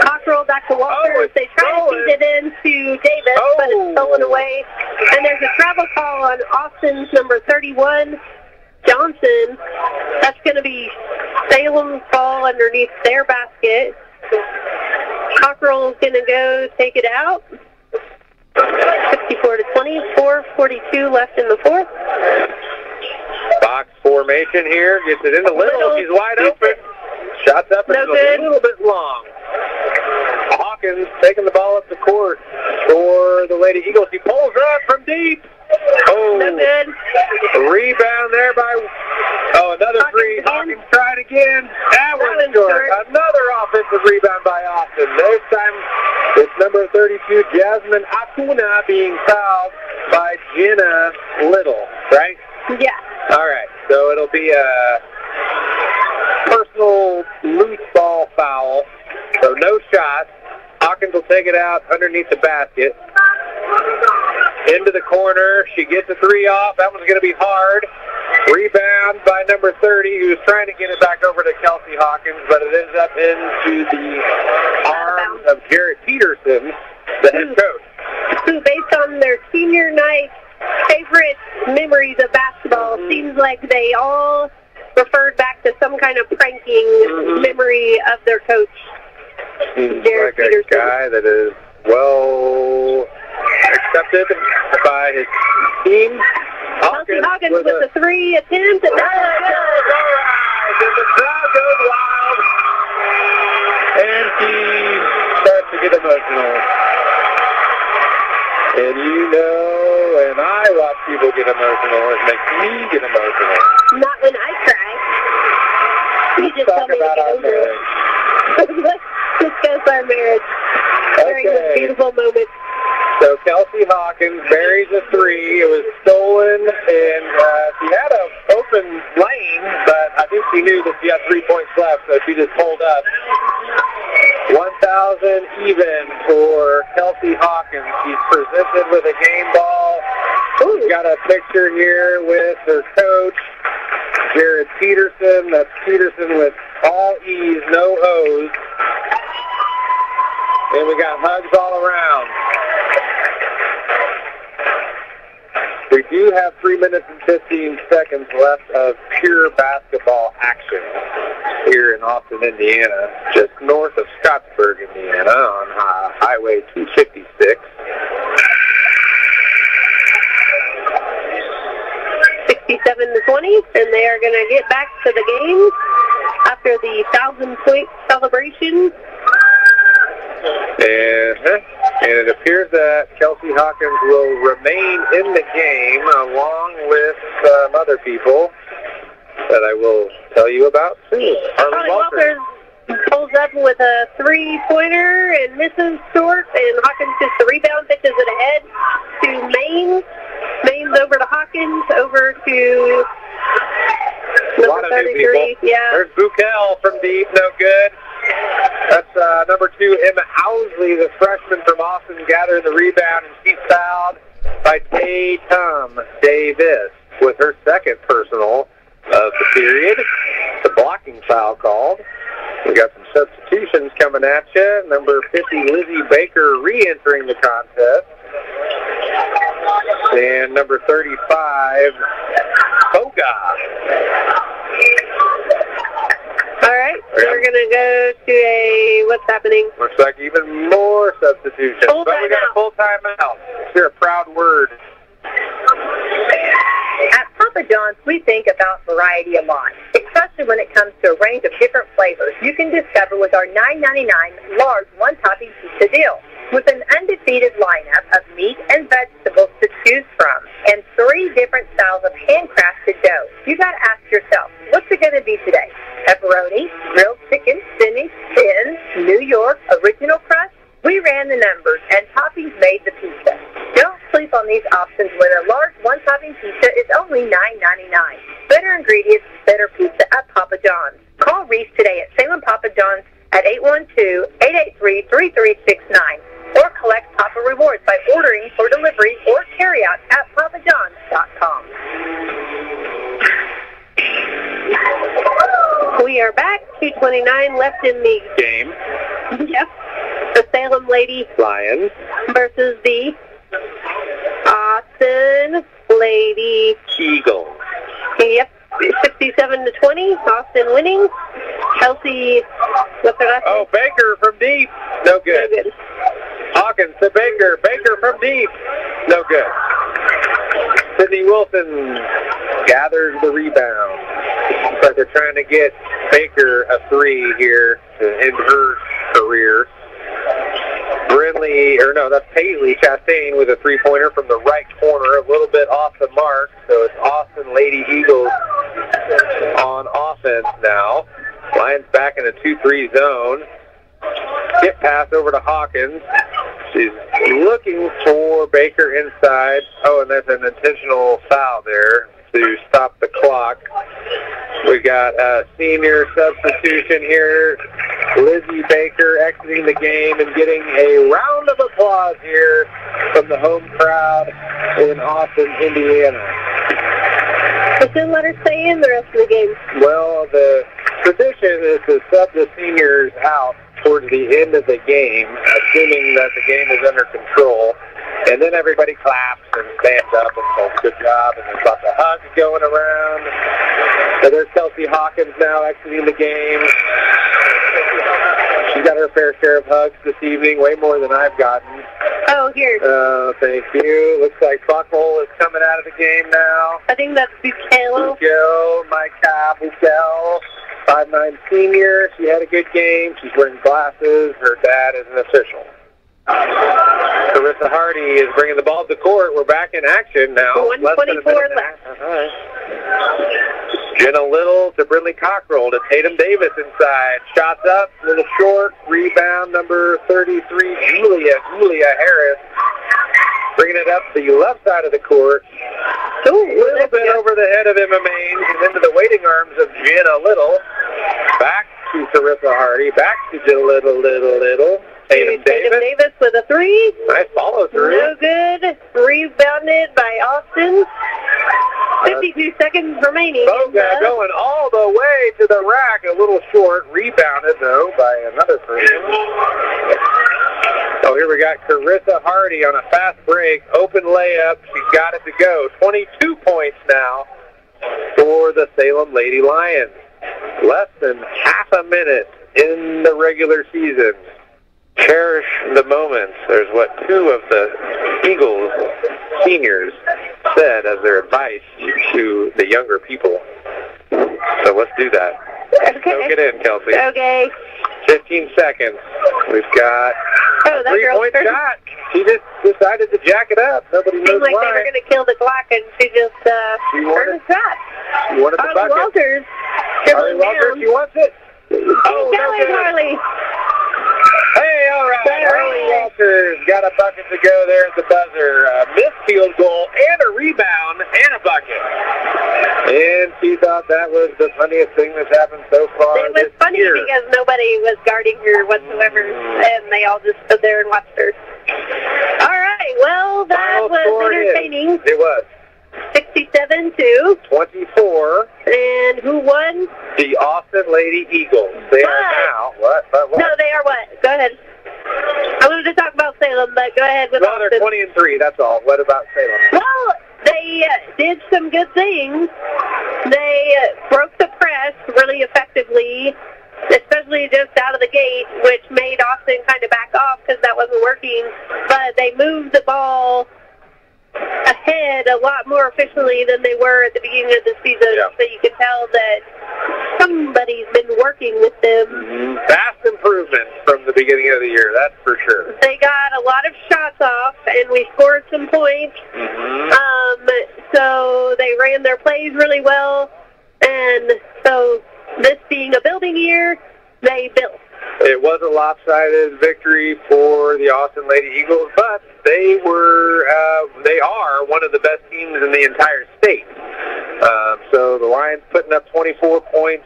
Cockrell back to Walters. They try to feed it in to Davis, but it's stolen away. And there's a travel call on Austin's number 31, Johnson. That's going to be Salem's ball underneath their basket. Cockrell's going to go take it out. 64-20, 4:42 left in the fourth. Box formation here. Gets it into Little. She's wide open. Shots up. No good. A little bit long. Hawkins taking the ball up the court for the Lady Eagles. He pulls her up from deep. Oh, no good. Rebound there by, another free. Hawkins tried again. That one's short. Another offensive rebound by Austin. This time it's number 32, Jasmine Acuna, being fouled by Jenna Little, right? Yeah. All right, so it'll be a personal loose ball foul, so no shots. Hawkins will take it out underneath the basket. Into the corner. She gets a 3 off. That one's going to be hard. Rebound by number 30, who's trying to get it back over to Kelsey Hawkins, but it ends up into the arms of Garrett Peterson, the head coach. Who, based on their senior night favorite memories of basketball, seems like they all referred back to some kind of pranking memory of their coach. Seems Garrett like Peterson. A guy that is well accepted by his team. Hawkins with a 3 attempt. And that's good. All right. And the crowd goes wild. And he starts to get emotional. And you know, and I watch people get emotional. It makes me get emotional. Not when I cry. You just tell me to get over it. Let's discuss our marriage during this beautiful moment. So Kelsey Hawkins buries a 3. It was stolen, and she had an open lane, but I think she knew that she had 3 points left, so she just pulled up. 1,000 even for Kelsey Hawkins. She's presented with a game ball. We've got a picture here with her coach, Jared Peterson. That's Peterson with all E's, no O's. And we got hugs all around. We do have 3 minutes and 15 seconds left of pure basketball action here in Austin, Indiana, just north of Scottsburg, Indiana, on Highway 256. 67-20, and they are going to get back to the game after the 1,000-point celebration. And it appears that Kelsey Hawkins will remain in the game along with some other people that I will tell you about soon. Harley Walters pulls up with a 3-pointer and misses short, and Hawkins gets the rebound, pitches it ahead to Maines. Maines over to Hawkins, over to number 33. Yeah. There's Bukel from deep, no good. That's number 2, Emma Owsley, the freshman from Austin, gathering the rebound, and she's fouled by Tatum Davis with her second personal of the period. The blocking foul called. We got some substitutions coming at you. Number 50, Lizzie Baker, re-entering the contest. And number 35, Koga. All right, we're going to go to a, what's happening? Looks like even more substitutions. But we got a full timeout. Here's a proud word. At Papa John's, we think about variety a lot, especially when it comes to a range of different flavors you can discover with our $9.99 large one-topping pizza deal. With an undefeated lineup of meat and vegetables to choose from, and 3 different styles of handcrafted dough, you got to ask yourself, what's it going to be today? Pepperoni, grilled chicken, spinach, thin, New York, original crust? We ran the numbers, and toppings made the pizza. Don't sleep on these options when a large one-topping pizza is only $9.99. Better ingredients, better pizza at Papa John's. Call Reese today at Salem Papa John's at 812-883-3369. Or collect Papa Rewards by ordering for delivery or carryout at papajohns.com. We are back. 2:29 left in the game. Yep. The Salem Lady Lions versus the Austin Lady Eagles. Yep. 67-20. Austin winning. Kelsey, what's her last name? Oh, Baker from deep. No good. No good. Hawkins to Baker. Baker from deep. No good. Sydney Wilson gathers the rebound. Looks like they're trying to get Baker a 3 here to end her career. That's Paisley Chastain with a 3-pointer from the right corner, a little bit off the mark. So it's Austin Lady Eagles on offense now. Lions back in a 2-3 zone. Skip pass over to Hawkins. She's looking for Baker inside. Oh, and there's an intentional foul there to stop the clock. We got a senior substitution here. Lizzie Baker exiting the game and getting a round of applause here from the home crowd in Austin, Indiana. But then let her stay in the rest of the game. Well, the tradition is to sub the seniors out towards the end of the game, assuming that the game is under control. And then everybody claps and stands up and says, good job, and there's lots of hugs going around. So there's Kelsey Hawkins now exiting the game. She's got her fair share of hugs this evening, way more than I've gotten. Oh, here. Thank you. Looks like Buckle is coming out of the game now. I think that's Bukel. Micah Bukel, 5'9" senior. She had a good game. She's wearing glasses. Her dad is an official. Carissa Hardy is bringing the ball to the court. We're back in action now. 1:24 left. Jenna Little to Brinley Cockrell to Tatum Davis inside. Shots up, a little short. Rebound number 33, Julia Harris. Bringing it up the left side of the court. A little bit over the head of Emma Maines and into the waiting arms of Jenna Little. Back to Carissa Hardy. Back to Jenna Little. Tatum Davis with a three. Nice follow through. No good. Rebounded by Austin. 52 seconds remaining. Boga going all the way to the rack. A little short. Rebounded, though, by another person. So here we got Carissa Hardy on a fast break. Open layup. She's got it to go. 22 points now for the Salem Lady Lions. Less than half a minute in the regular season. Cherish the moments. There's what two of the Eagles seniors said as their advice to the younger people. So let's do that. Okay. Soak it in, Kelsey. Okay. 15 seconds. We've got a three-point shot. She just decided to jack it up. Nobody knows seemed like why. they were going to kill the clock, and she just turned the shot. She wanted the bucket. Walters. Harley Walters, she wants it. Oh, no good. Harley. Hey, all right. Harley Walters got a bucket to go there at the buzzer. Missed field goal and a rebound and a bucket. And she thought that was the funniest thing that's happened so far It was funny because nobody was guarding her whatsoever, and they all just stood there and watched her. All right, well, that was entertaining. It was. 67-24. And who won? The Austin Lady Eagles. They are now, what? No, they are what? Go ahead. I wanted to talk about Salem, but go ahead with Austin. They're 20-3, that's all. What about Salem? Well, they did some good things. They broke the press really effectively, especially just out of the gate, which made Austin kind of back off because that wasn't working. But they moved the ball ahead a lot more efficiently than they were at the beginning of the season, so you can tell that somebody's been working with them. Vast improvement from the beginning of the year, that's for sure. They got a lot of shots off, and we scored some points. So they ran their plays really well, and so this being a building year, they built. It was a lopsided victory for the Austin Lady Eagles, but they are one of the best teams in the entire state. So the Lions putting up 24 points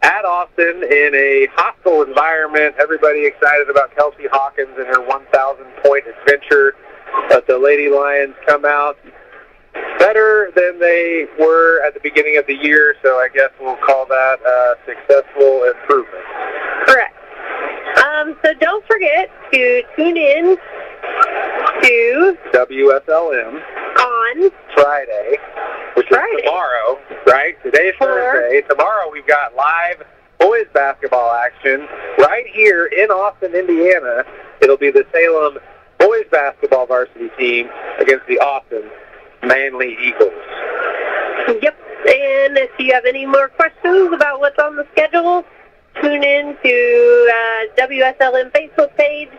at Austin in a hostile environment. Everybody excited about Kelsey Hawkins and her 1,000-point adventure. But the Lady Lions come out better than they were at the beginning of the year, so I guess we'll call that a successful improvement. Correct. So don't forget to tune in to WSLM on Friday, which is tomorrow, right? Today's Thursday. Tomorrow we've got live boys basketball action right here in Austin, Indiana. It'll be the Salem boys basketball varsity team against the Austin Manly Eagles. Yep. And if you have any more questions about what's on the schedule, tune in to WSLM Facebook page,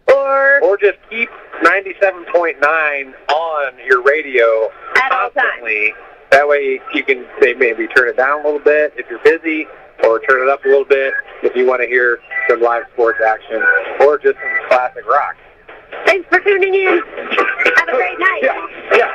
or just keep 97.9 on your radio at constantly. All times. That way you can maybe turn it down a little bit if you're busy, or turn it up a little bit if you want to hear some live sports action, or just some classic rock. Thanks for tuning in. Have a great night. Yeah.